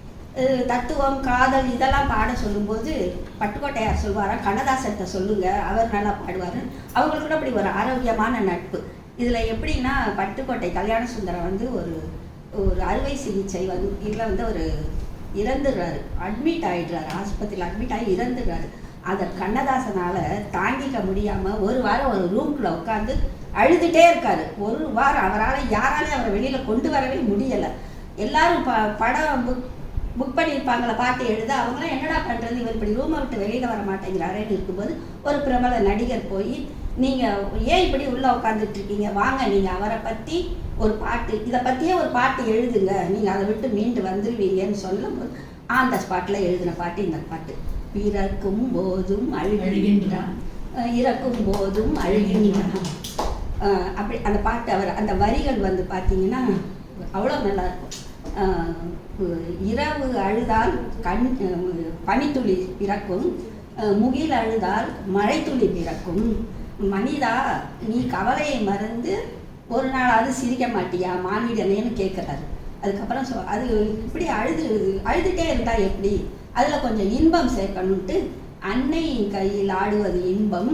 தத்துவம் காதல் இதெல்லாம் பாட சொல்லும்போது பட்டுக்கோட்டையார் சொல்லுவாராம், கண்ணதாசன்கிட்ட சொல்லுங்க அவர் நல்லா பாடுவார். அவங்களுக்கு கூட அப்படி ஒரு ஆரோக்கியமான நட்பு. இதில் எப்படின்னா பட்டுக்கோட்டை கல்யாண சுந்தரம் வந்து ஒரு அறுவை சிகிச்சை இதில் வந்து ஒரு இறந்துடுறாரு, அட்மிட் ஆகிடுறாரு, ஆஸ்பத்திரியில் அட்மிட் ஆகி இறந்துடுறாரு. அதை கண்ணதாசனால் தாங்கிக்க முடியாமல் ஒரு வாரம் ஒரு ரூம்குள்ளே உட்காந்து அழுதுகிட்டே இருக்காரு. ஒரு வாரம் அவரால் யாராலையும் அவரை வெளியில் கொண்டு வரவே முடியலை. எல்லாரும் படம் புக் பண்ணியிருப்பாங்களே பாட்டு எழுத, அவங்களாம் என்னடா பண்ணுறது, இவர் இப்படி ரூமை விட்டு வெளியில் வர மாட்டேங்கிறாரேன்னு இருக்கும்போது ஒரு பிரபல நடிகர் போய், நீங்கள் ஏன் இப்படி உள்ளே உட்காந்துட்டு இருக்கீங்க, வாங்க நீங்கள் அவரை பற்றி ஒரு பாட்டு, இதை பற்றியே ஒரு பாட்டு எழுதுங்க, நீங்கள் அதை விட்டு மீண்டு வந்துடுவீங்கன்னு சொல்லும்போது அந்த ஸ்பாட்டில் எழுதின பாட்டு இந்த பாட்டு. பிறக்கும் போதும் அழுகின்றான், இறக்கும் போதும் அழுகின்றான். அப்படி அந்த பாட்டு அவர் அந்த வரிகள் வந்து பார்த்தீங்கன்னா அவ்வளோ நல்லாயிருக்கும். இரவு அழுதால் பனித்துளி பிறக்கும், முகில் அழுதால் மழைத்துளி பிறக்கும், மனிதா நீ கவலையை மறந்து ஒரு நாளாவது சிரிக்க மாட்டியா மானிடனேன்னு கேட்குறாரு. அதுக்கப்புறம் அது இப்படி அழுதுகிட்டே இருந்தா எப்படி, அதில் கொஞ்சம் இன்பம் சேர்க்கணுன்ட்டு, அன்னையின் கையில் ஆடுவது இன்பம்,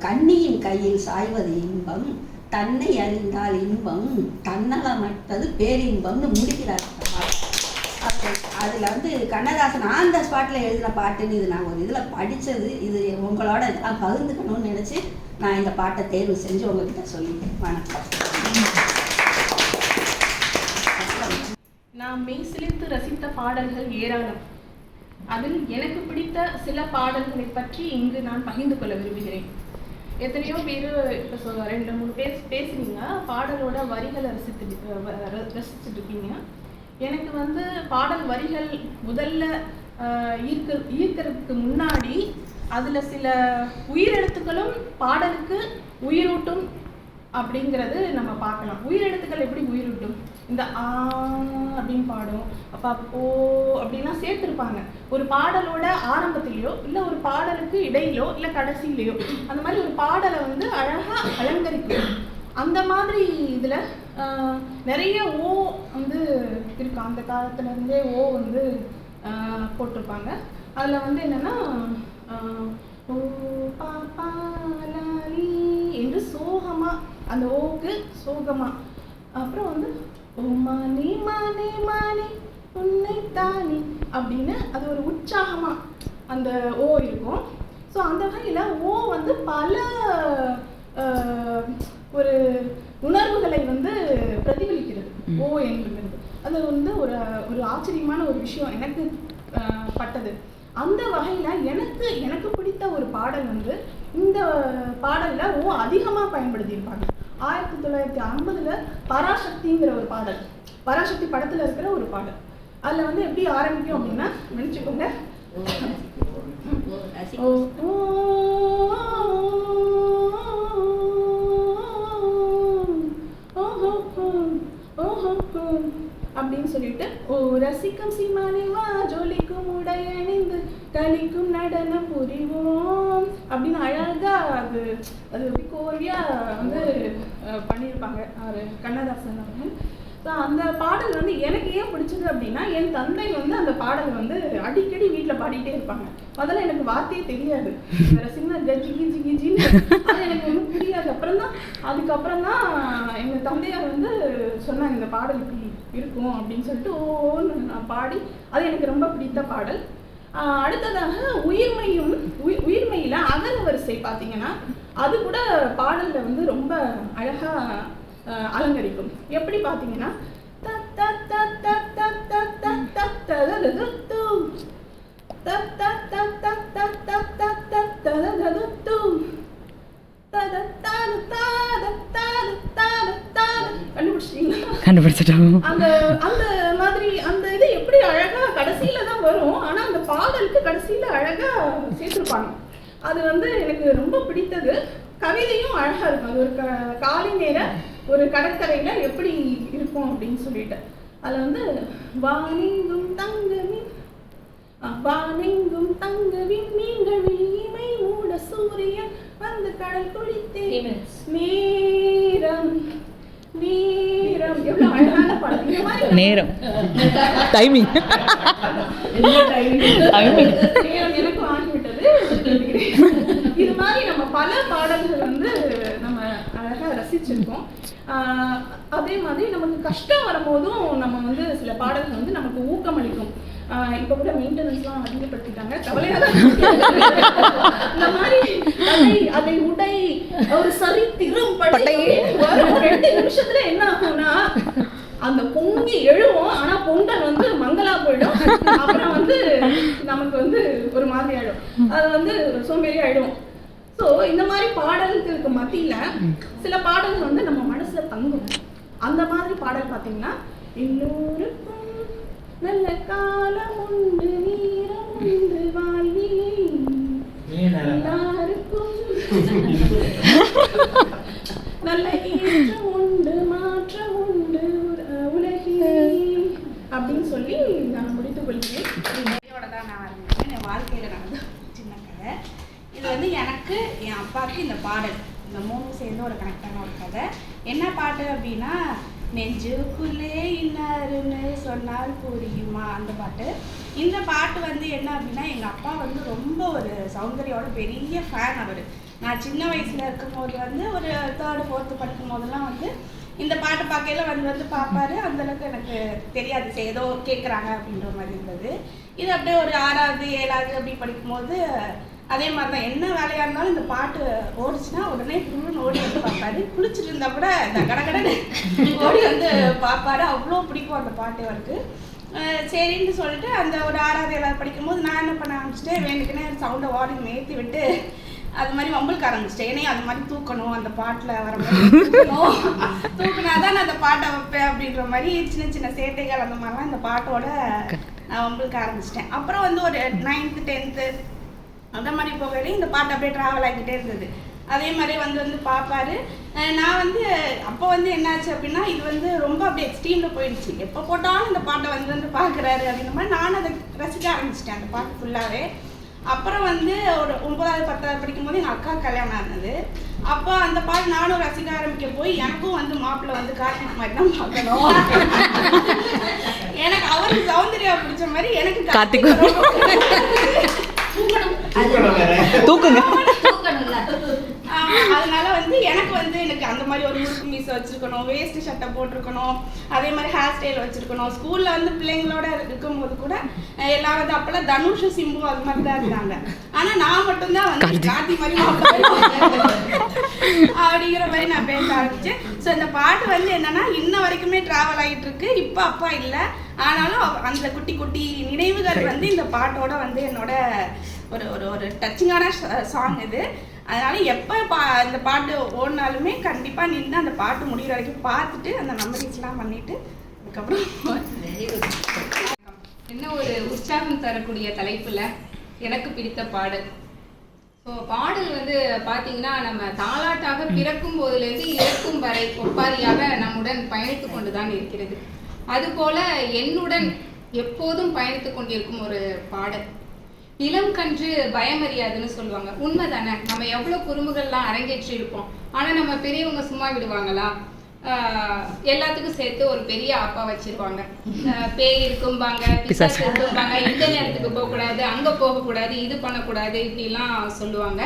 கன்னியின் கையில் சாய்வது இன்பம், தன்னை அறிந்தால் இன்பம், தன்னலமற்றது பேரின்பம்னு முடிக்கிறார். அதில் வந்து கண்ணதாசன் அந்த ஸ்பாட்டில் எழுதின பாட்டுன்னு இது நான் ஒரு இதில் படித்தது, இது உங்களோட இதெல்லாம் பகிர்ந்துக்கணும்னு நினச்சி நான் இந்த பாட்டை தேர்வு செஞ்சு உங்ககிட்ட சொல்லிட்டேன். வணக்கம். நான் மெய்சிலிர்த்து ரசித்த பாடல்கள் ஏராளம். அதில் எனக்கு பிடித்த சில பாடல்களை பற்றி இங்கு நான் பகிர்ந்து கொள்ள விரும்புகிறேன். எத்தனையோ பேர் இப்போ 2-3 பேர் பேசுனீங்க, பாடலோட வரிகளை ரசிச்சுட்டு இருக்கீங்க. எனக்கு வந்து பாடல் வரிகள் முதல்ல ஈர்க்கிறதுக்கு முன்னாடி அதில் சில உயிரெழுத்துக்களும் பாடலுக்கு உயிரூட்டும் அப்படிங்கிறது நம்ம பார்க்கலாம். உயிரெழுத்துக்கள் எப்படி உயிரூட்டும், இந்த ஆ அப்படின்னு பாடும், அப்பா ஓ அப்படின்லாம் சேர்த்துருப்பாங்க ஒரு பாடலோட ஆரம்பத்திலையோ இல்லை ஒரு பாடலுக்கு இடையிலோ இல்லை கடைசியிலையோ. அந்த மாதிரி ஒரு பாடலை வந்து அழகாக அலங்கரிக்கும். அந்த மாதிரி இதில் நிறைய ஓ வந்து இருக்கு. அந்த காலத்துலேருந்தே ஓ வந்து போட்டிருப்பாங்க. அதில் வந்து என்னென்னா ஓ பாப்பா லாலி என்று சோகமாக, அந்த ஓக்கு சோகமாக. அப்புறம் வந்து ஓ மானே மானே மானே உன்னை தானே அப்படின்னு அது ஒரு உற்சாகமாக அந்த ஓ இருக்கும். ஸோ அந்த வகையில் ஓ வந்து பல ஒரு உணர்வுகளை வந்து பிரதிபலிக்கிறது ஓ என்கிறது. அது வந்து ஒரு ஆச்சரியமான ஒரு விஷயம் எனக்கு பட்டது. அந்த வகையில் எனக்கு பிடித்த ஒரு பாடல் வந்து இந்த பாடலில் ஓ அதிகமாக பயன்படுத்தியிருப்பாங்க. 1950 பராசக்திங்கிற ஒரு பாடல், பராசக்தி படத்தில் இருக்கிற ஒரு பாடல். அதில் வந்து எப்படி ஆரம்பிக்கும் அப்படின்னா நினச்சிக்கோங்க, அப்படின்னு சொல்லிட்டு ஓ ரசிக்கும் சீமானே வா ஜோலிக்கும் உடையணிந்து கலிக்கும் நடனம் புரிவோம் அப்படின்னு அழகா அது எப்படி கோரியா வந்து பண்ணியிருப்பாங்க கண்ணதாசன் அவர்கள். ஸோ அந்த பாடல் வந்து எனக்கு ஏன் பிடிச்சது அப்படின்னா, என் தந்தை வந்து அந்த பாடல் வந்து அடிக்கடி வீட்டில் பாடிட்டே இருப்பாங்க. முதல்ல எனக்கு வார்த்தையே தெரியாது, வேற சின்ன ஜிகி ஜிகி ஜின்னு அது எனக்கு ஒன்றும் புரியாது. அதுக்கப்புறம் தான் எங்கள் தந்தையார் வந்து சொன்னாங்க இந்த பாடல் இப்படி இருக்கும் அப்படின்னு சொல்லிட்டு ஓன்னு நான் பாடி, அது எனக்கு ரொம்ப பிடித்த பாடல். அடுத்ததாக உயிர்மையில் அகர வரிசை பார்த்தீங்கன்னா அது கூட பாடலில் வந்து ரொம்ப அழகாக அலங்கரிக்கும். எப்படி பார்த்தீங்கன்னா கண்டுபிடிச்சிட்டாங்க. அந்த மாதிரி அந்த இது எப்படி அழகா கடைசியில தான் வரும், ஆனா அந்த பாடலுக்கு கடைசியில அழகா சேர்த்திருப்பாங்க. அது வந்து எனக்கு ரொம்ப பிடித்தது. கவிதையும் அழகா இருக்கும். அது ஒரு காலை நேர ஒரு கடற்கரையில எப்படி இருக்கும் அப்படின்னு சொல்லிட்டு அதுல வந்து வானெங்கும் தங்கவின் மீன்கள் விழிமை மூட சூரியன் வந்து கடல் குளித்தே நேரம் நேரம் எவ்வளவு அழகான பாடல். இந்த மாதிரி நேரம் டைமிங் நேரம் எனக்கும் ஆகிவிட்டது. இது மாதிரி நம்ம பல பாடல்கள் வந்து நம்ம அழகா ரசிச்சிருக்கோம். அதே மாதிரி நமக்கு கஷ்டம் வரும்போதும் நம்ம வந்து சில பாடல்கள் வந்து நமக்கு ஊக்கமளிக்கும். இப்போ கூட மெயின்டெனன்ஸ்லாம் அதிகப்படுத்திட்டாங்க, கவலையாக இந்த மாதிரி அதை உடை ஒரு சரித்திரம் படை 2 நிமிஷத்துல என்ன ஆகும்னா அந்த பொங்கி எழுவோம். ஆனா பொங்கல் வந்து மங்களா போயிடும். அப்புறம் வந்து நமக்கு வந்து ஒரு மாதிரி ஆயிடும், அது வந்து சோம்பேறி ஆயிடும். ஸோ இந்த மாதிரி பாடல்களுக்கு மத்தியில சில பாடல்கள் வந்து நம்ம மனசுல தங்கும். அந்த மாதிரி பாடல் பார்த்தீங்கன்னா எல்லோருக்கும் நல்ல காலம் உண்டு, நீரம் உண்டு வாழ்விலே, எல்லாருக்கும் நல்ல ஏற்றம் உண்டு, மாற்றம் உண்டு உலகிலே அப்படின்னு சொல்லி நான் முடித்துக் கொள்கிறேன். இதையோட தான் நான் ஆரம்பிச்சேன். என் வாழ்க்கையில் நடந்த சின்ன கதை இது வந்து எனக்கு என் அப்பாவுக்கு இந்த பாடல் இந்த 3 சேர்ந்து ஒரு கனெக்டான ஒரு கதை. என்ன பாட்டு அப்படின்னா நெஞ்சுக்குள்ளே இன்னாருன்னு சொன்னால் புரியுமா அந்த பாட்டு. இந்த பாட்டு வந்து என்ன அப்படின்னா எங்கள் அப்பா வந்து ரொம்ப ஒரு சௌந்தர்யோட பெரிய ஃபேன் அவர். நான் சின்ன வயசில் இருக்கும்போது வந்து ஒரு 3rd 4th படிக்கும் போதெல்லாம் வந்து இந்த பாட்டு பார்க்கையில வந்து பார்ப்பாரு. அந்தளவுக்கு எனக்கு தெரியாது, ஏதோ கேட்குறாங்க அப்படின்ற மாதிரி இருந்தது. இது அப்படியே ஒரு 6வது 7வது அப்படி படிக்கும்போது அதே மாதிரி தான் என்ன வேலையாக இருந்தாலும் இந்த பாட்டு ஓடிச்சுன்னா உடனே புல்லுன்னு ஓடி வந்து பார்ப்பாரு. குளிச்சுட்டு இருந்தா கூட இந்த கடகடன்னு ஓடி வந்து பார்ப்பாரு. அவ்வளோ பிடிக்கும் அந்த பாட்டு அவருக்கு. சரின்னு சொல்லிட்டு அந்த ஒரு 6வது 7வது படிக்கும்போது நான் என்ன பண்ண ஆரம்பிச்சிட்டேன், வேணுக்குன்னு சவுண்டை வால்யூம் ஏற்றி விட்டு அது மாதிரி வம்பலுக்கு ஆரம்பிச்சிட்டேன். ஏன்னா அது மாதிரி தூக்கணும், அந்த பாட்டில் வர மாதிரி தூக்கணும், தூக்கினாதான் நான் அந்த பாட்டை வைப்பேன் அப்படின்ற மாதிரி சின்ன சின்ன சேட்டைகள் அந்த மாதிரிலாம் இந்த பாட்டோட நான் வம்பலுக்கு ஆரம்பிச்சிட்டேன். அப்புறம் வந்து ஒரு 9th 10th அந்த மாதிரி போகவே இந்த பாட்டு அப்படியே ட்ராவல் ஆகிக்கிட்டே இருந்தது. அதே மாதிரி வந்து பார்ப்பாரு. நான் வந்து அப்போ வந்து என்னாச்சு அப்படின்னா இது வந்து ரொம்ப அப்படியே எக்ஸ்ட்ரீமில் போயிடுச்சு. எப்போ போட்டாலும் இந்த பாட்டை வந்து பார்க்குறாரு அப்படின்ற மாதிரி நானும் அதை ரசிக்க ஆரம்பிச்சிட்டேன் அந்த பாட்டு ஃபுல்லாகவே. அப்புறம் வந்து ஒரு 9வது 10வது படிக்கும்போது எங்கள் அக்கா கல்யாணம் ஆனது. அப்போ அந்த பாட்டு நானும் ரசிக்க ஆரம்பிக்க போய் எனக்கும் வந்து மாப்பிள்ளை வந்து கார்த்திக் மாதிரி தான் பார்க்கணும். எனக்கு அவருக்கு சௌந்தர்யா பிடிச்ச மாதிரி எனக்கு கார்த்திக் தூக்குங்க. அதனால வந்து எனக்கு அந்த மாதிரி ஒரு முறுக்கு மீசை வச்சிருக்கணும், வேஸ்ட் சட்டை போட்டிருக்கணும், அதே மாதிரி ஹேர் ஸ்டைல் வச்சிருக்கணும். ஸ்கூல்ல வந்து பிள்ளைங்களோட இருக்கும்போது கூட எல்லாரும் வந்து அப்பெல்லாம் தனுஷ் சிம்பு அது மாதிரி தான் இருந்தாங்க. ஆனா நான் மட்டும்தான் வந்து கார்த்தி மாதிரி அப்படிங்கிற மாதிரி நான் பேச ஆரம்பிச்சேன். ஸோ இந்த பாட்டு வந்து என்னன்னா இன்ன வரைக்குமே டிராவல் ஆகிட்டு இருக்கு. இப்போ அப்பா இல்லை, ஆனாலும் அந்த குட்டி குட்டி நினைவுகள் வந்து இந்த பாட்டோட வந்து என்னோட ஒரு ஒரு ஒரு டச்சிங்கான சாங் இது. அதனால எப்போ இந்த பாட்டு ஓடினாலுமே கண்டிப்பாக நின்று அந்த பாட்டு முடிகிற வரைக்கும் பார்த்துட்டு அந்த மெமரிஸ்லாம் பண்ணிட்டு அதுக்கப்புறம் என்ன ஒரு உற்சாகம் தரக்கூடிய தலைப்புல எனக்கு பிடித்த பாடல். ஸோ பாடல் வந்து பார்த்தீங்கன்னா நம்ம தாலாட்டாக பிறக்கும் போதிலிருந்து இறக்கும் வரை ஒப்பாரியாக நம்முடன் பயணித்து கொண்டு தான் இருக்கிறது. அதுபோல என்னுடன் எப்போதும் பயணித்து கொண்டிருக்கும் ஒரு பாடல் இளம் கன்று பயமறியாதுன்னு சொல்லுவாங்க. உண்மைதானே? நம்ம எவ்வளோ குறும்புகள்லாம் அரங்கேற்றி இருப்போம், ஆனால் நம்ம பெரியவங்க சும்மா விடுவாங்களா? எல்லாத்துக்கும் சேர்த்து ஒரு பெரிய அப்பா வச்சிருவாங்க. பேய் இருக்கும்பாங்க, பிசாசு இருக்கும்பாங்க, இந்த நேரத்துக்கு போகக்கூடாது, அங்கே போகக்கூடாது, இது பண்ணக்கூடாது, இப்படிலாம் சொல்லுவாங்க.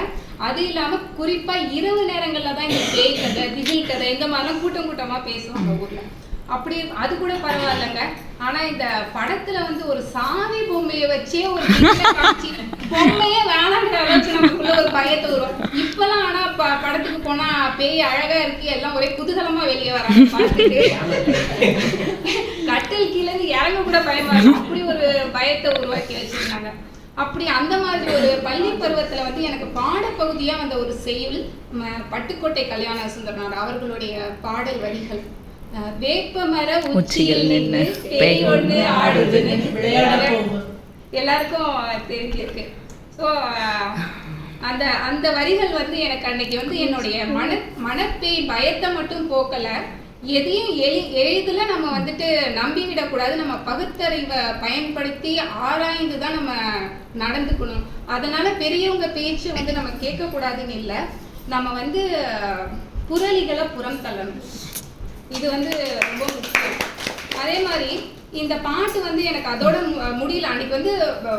அது இல்லாமல் குறிப்பாக இரவு நேரங்களில் தான் இந்த பேய் கதை, திகில் கதை இந்த மாதிரிலாம் கூட்டம் கூட்டமாக பேசுவாங்க ஊரில். அப்படி அது கூட பரவாயில்லைங்க. ஆனா இந்த படத்துல வந்து ஒரு சாமி பொம்மையை வச்சே ஒரு காட்சி, பொம்மையே வேணாங்கிற அளவுக்கு நமக்குள்ள ஒரு பயத்தை வரும். இப்பெல்லாம் ஆனா படத்துக்கு போனா பேய் அழகா இருக்கு, எல்லாம் ஒரே குதூகலமா வெளியே வராங்க பார்த்துட்டு. கட்டில் கீழே இறங்க கூட பயமா இருக்கும், அப்படி ஒரு பயத்தை உருவாக்கி வச்சிருந்தாங்க. அப்படி அந்த மாதிரி ஒரு பள்ளி பருவத்துல வந்து எனக்கு பாடப்பகுதியா வந்த ஒரு செய்யுள் பட்டுக்கோட்டை கல்யாண சுந்தரனார் அவர்களுடைய பாடல் வரிகள். வேப்பமர உச்சியில் நின்று பேய் ஒன்று ஆடுதுன்னு எல்லாருக்கும் தெரிஞ்சிருக்கு. ஸோ அந்த வரிகள் வந்து எனக்கு அன்னைக்கு வந்து என்னுடைய மனப்பேய் பயத்தை மட்டும் போக்கலை, எதையும் எளிதில் நம்ம வந்துட்டு நம்பிவிடக்கூடாது, நம்ம பகுத்தறிவை பயன்படுத்தி ஆராய்ந்து தான் நம்ம நடந்துக்கணும். அதனால பெரியவங்க பேச்சு வந்து நம்ம கேட்கக்கூடாதுன்னு இல்லை, நம்ம வந்து புரளிகளை புறம் தள்ளணும். இது வந்து ரொம்ப முக்கியம். அதே மாதிரி இந்த பாட்டு வந்து எனக்கு அதோட முடியல. அன்னைக்கு வந்து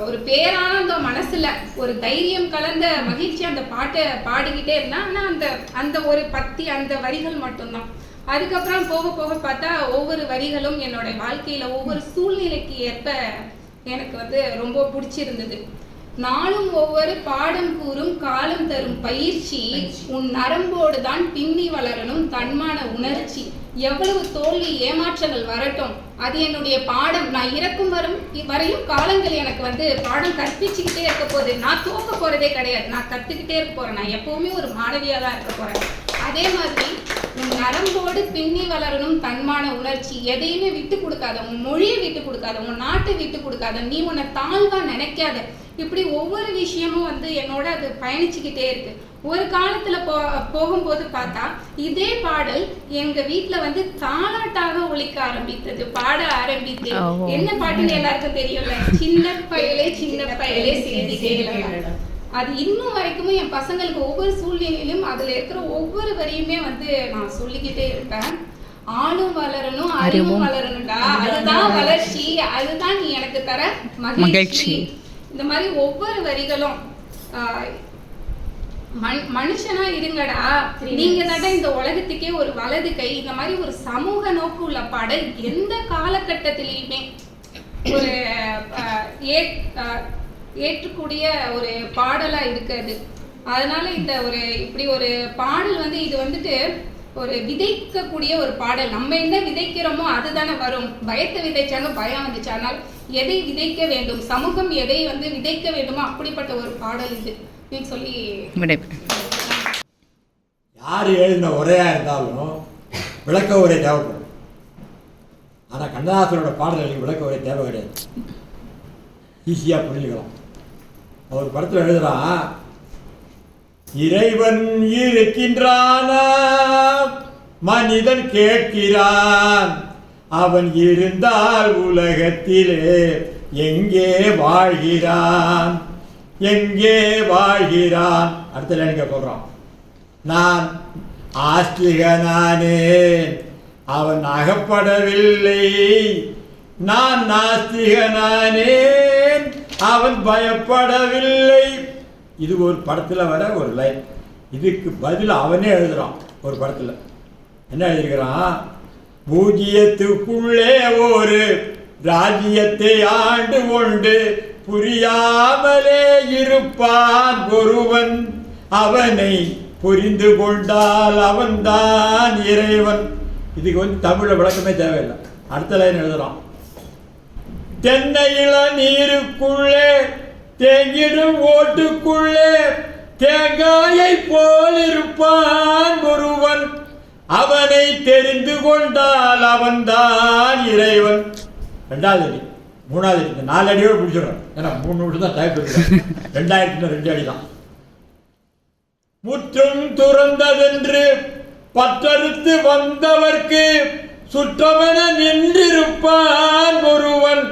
ஒரு பேரானந்தம் மனசுல ஒரு தைரியம் கலந்த மகிழ்ச்சி அந்த பாட்டை பாடிக்கிட்டே இருந்தா. ஆனால் அந்த ஒரு பத்தி அந்த வரிகள் மட்டும்தான். அதுக்கப்புறம் போக போக பார்த்தா ஒவ்வொரு வரிகளும் என்னோட வாழ்க்கையில ஒவ்வொரு சூழ்நிலைக்கு ஏற்ப எனக்கு வந்து ரொம்ப பிடிச்சிருந்தது. நாளும் ஒவ்வொரு பாடம் கூறும் காலம் தரும் பயிற்சி, உன் நரம்போடு தான் பின்னி வளரணும் தன்மான உணர்ச்சி. எவ்வளவு தோல்வி ஏமாற்றங்கள் வரட்டும், அது என்னுடைய பாடம். நான் இறக்கும் வரையும் காலங்கள் எனக்கு வந்து பாடம் கற்பிச்சுக்கிட்டே இருக்க போகுது. நான் தோக்க போறதே கிடையாது, நான் கத்துக்கிட்டே இருக்க போறேன். நான் எப்பவுமே ஒரு மாணவியா தான் இருக்க போறேன். அதே மாதிரி உன் நரம்போடு பின்னி வளரணும் தன்மான உணர்ச்சி. எதையுமே விட்டு கொடுக்காத, உன் மொழியை விட்டு கொடுக்காத, உன் நாட்டை விட்டு கொடுக்காத, நீ உன்னை தாழ்வா நினைக்காத. இப்படி ஒவ்வொரு விஷயமும் வந்து என்னோட அது பயணிச்சுக்கிட்டே இருக்கு. ஒரு காலத்துல போகும்போது பார்த்தா இதே பாடல் எங்க வீட்டுல வந்து தாலாட்டாக ஒலிக்க ஆரம்பித்தது, பாட ஆரம்பித்து. என்ன பாட்டுன்னு எல்லாருக்கும் தெரியும்ல, சின்ன பயலே செய்தி கேட்கல. அது இன்னும் வரைக்குமே என் பசங்களுக்கு ஒவ்வொரு சூழ்நிலையிலும் அதுல இருக்கிற ஒவ்வொரு வரியுமே வந்து நான் சொல்லிக்கிட்டே இருப்பேன். ஆளும் வளரணும் அறிவும் வளரணும்டா, அதுதான் வளர்ச்சி, அதுதான் நீ எனக்கு தர மகிழ்ச்சி. இந்த மாதிரி ஒவ்வொரு வரிகளும் மனுஷனா இருங்கடா, நீங்க தான் இந்த உலகத்துக்கே ஒரு வலது கை. இந்த மாதிரி ஒரு சமூக நோக்கு உள்ள பாடல் எந்த காலகட்டத்திலையுமே ஒரு ஏற்றக்கூடிய ஒரு பாடலா இருக்காது. அதனால இந்த ஒரு இப்படி ஒரு பாடல் வந்து இது வந்துட்டு ஒரு விதைக்கக்கூடிய ஒரு பாடல். நம்ம என்ன விதைக்கிறோமோ அதுதானே வரும். பயத்தை விதைச்சாங்க, பயம் வந்துச்சு. ஆனால் எதை விதைக்க வேண்டும், சமூகம் எதை வந்து விதைக்க வேண்டுமோ அப்படிப்பட்ட ஒரு பாடல் இது சொல்லி யார் எழுதின உரையா இருந்தாலும் விளக்க உரை தேவைப்படும். ஆனால் கண்ணதாசனோட பாடல்களுக்கு விளக்க உரை தேவை கிடையாது, ஈஸியாக புரிஞ்சுக்கலாம். அவர் படத்தில் எழுதுறான், இறைவன் இருக்கின்றானா மனிதன் கேட்கிறான், அவன் இருந்தால் உலகத்திலே எங்கே வாழ்கிறான், எங்கே வாழ்கிறான். அடுத்த லைனுக்கு போடுறான், நான் ஆஸ்திகனானே அவன் அகப்படவில்லை, நான் நாஸ்திகனானேன் அவன் பயப்படவில்லை. இது ஒரு படத்தில் வர ஒரு லைன். இதுக்கு பதில் அவனே எழுதுறான் ஒரு படத்தில். என்ன எழுதியிருக்கிறான், பூஜ்ஜியத்துக்குள்ளே ஒரு ராஜ்யத்தை ஆண்டு கொண்டு புரியாமலே இருப்பான் ஒருவன், அவனை புரிந்து கொண்டால் அவன்தான் இறைவன். இதுக்கு வந்து தமிழ விளக்கமே தேவையில்லை. அடுத்த லைன் எழுதுறான், தென்னையில நீருக்குள்ளே தேங்கிடும் ஓட்டுக்குள்ளே தேங்காயை போல் இருப்பான் ஒருவன், அவனை தெரிந்து கொண்டால் அவன்தான் இறைவன். ரெண்டாவது அடி, மூணாவது அடி, இந்த 4 அடியோடு பிடிச்சிடுறேன். ஏன்னா 3 நிமிஷம் தான் டைப் இருக்கிறேன். 2002 அடி தான். முற்றும் துறந்ததென்று பற்றறுத்து வந்தவர்க்கு சுற்றமென நின்றிருப்பான் ஒருவன்,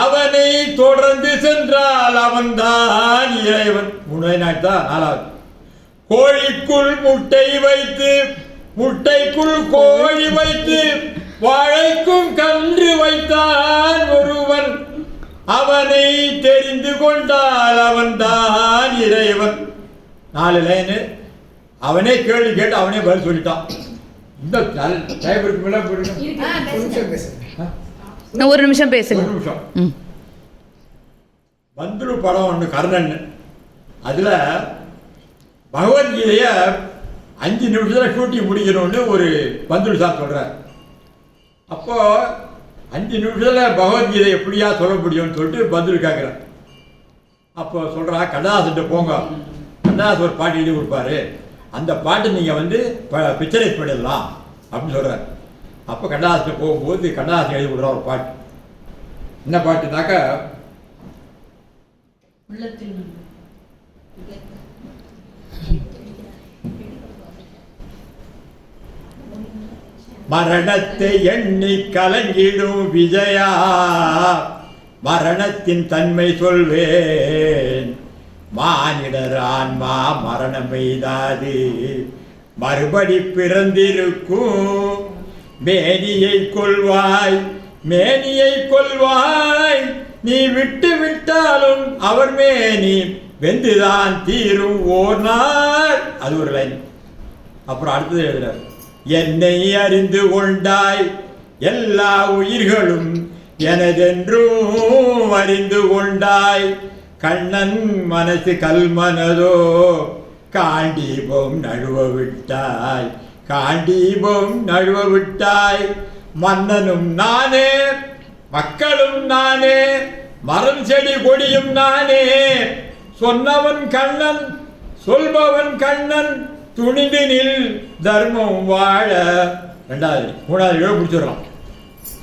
அவனை தொடர்ந்து சென்றால் அவன்தான் இறைவன். 3 நாள் தான். 4வது, கோழிக்குள் முட்டை வைத்து முட்டைக்குள் கோழி வைத்து வாழைக்கும் கன்று வைத்தான் ஒருவன், அவனை தெரிந்து கொண்டால் அவன்தான் இறைவன். 4 லைனு. அவனே கேள்வி கேட்டு அவனே பதில் சொல்லிட்டான். இந்த ஒரு நிமிஷம் பேசுங்க. ஒரு நிமிஷம். பந்துரு படம் ஒன்று, கர்ணன். அதில் பகவத்கீதையை 5 நிமிஷத்தில் ஷூட்டிங் முடிக்கணும்னு ஒரு பந்துரு சார் சொல்கிறார். அப்போ 5 நிமிஷத்தில் பகவத்கீதை எப்படியா சொல்ல முடியும்னு சொல்லிட்டு பந்துரு கேட்குறேன். அப்போ சொல்கிறா, கண்ணதாசன் போங்க, கண்ணதாசன் ஒரு பாட்டு எழுதி கொடுப்பாரு, அந்த பாட்டு நீங்கள் வந்து பிக்சரைஸ் பண்ணிடலாம் அப்படின்னு சொல்கிறார். அப்போ கண்ணதாசன் போகும்போது கண்ணதாசன் எழுதி கொடுக்குற ஒரு பாட்டு. என்ன பாட்டுனாக்கா, உள்ளத்தில் மரணத்தை எண்ணி கலங்கிடும் விஜயா, மரணத்தின் தன்மை சொல்வேன். மானிடர் ஆன்மா மரணம் எய்தாது மறுபடி பிறந்திருக்கும். மேனியை கொள்வாய், மேனியை கொள்வாய், நீ விட்டு விட்டாலும் அவர் மேனி வெந்துதான் தீரும் ஓர் நாள். அது ஒரு லைன். அப்புறம் அடுத்தது எழுதுறார், என்னை அறிந்து கொண்டாய் எல்லா உயிர்களும் எனதென்றும் அறிந்து கொண்டாய். கண்ணன் மனசு கல்மனதோ காண்டீபம் நழுவ விட்டாய், காண்டீபம் நழுவ விட்டாய். மன்னனும் நானே, மக்களும் நானே, மரம் செடி கொடியும் நானே. சொன்னவன் கண்ணன், சொல்பவன் கண்ணன், துணிந்து நில் தர்மம் வாழ. ரெண்டாவது மூணாவது எழுத பிடிச்சிடலாம்.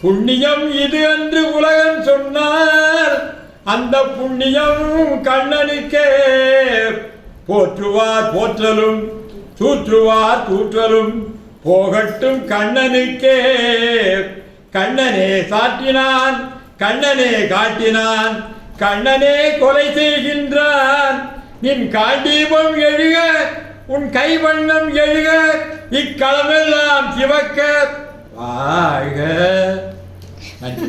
புண்ணியம் இது என்று உலகம் சொன்னார், அந்த புண்ணியம் கண்ணனுக்கே. போற்றுவார் போற்றலும், தூற்றுவார் தூற்றலும், போகட்டும் கண்ணனுக்கே. கண்ணனே சாற்றினான், கண்ணனே காட்டினான், கண்ணனே கொலை செய்கின்றான். நின் காண்டீபம் எழுக, உன் கைவண்ணம் எழுக, இக்களமெல்லாம் சிவக்க வாழ்க. நன்றி.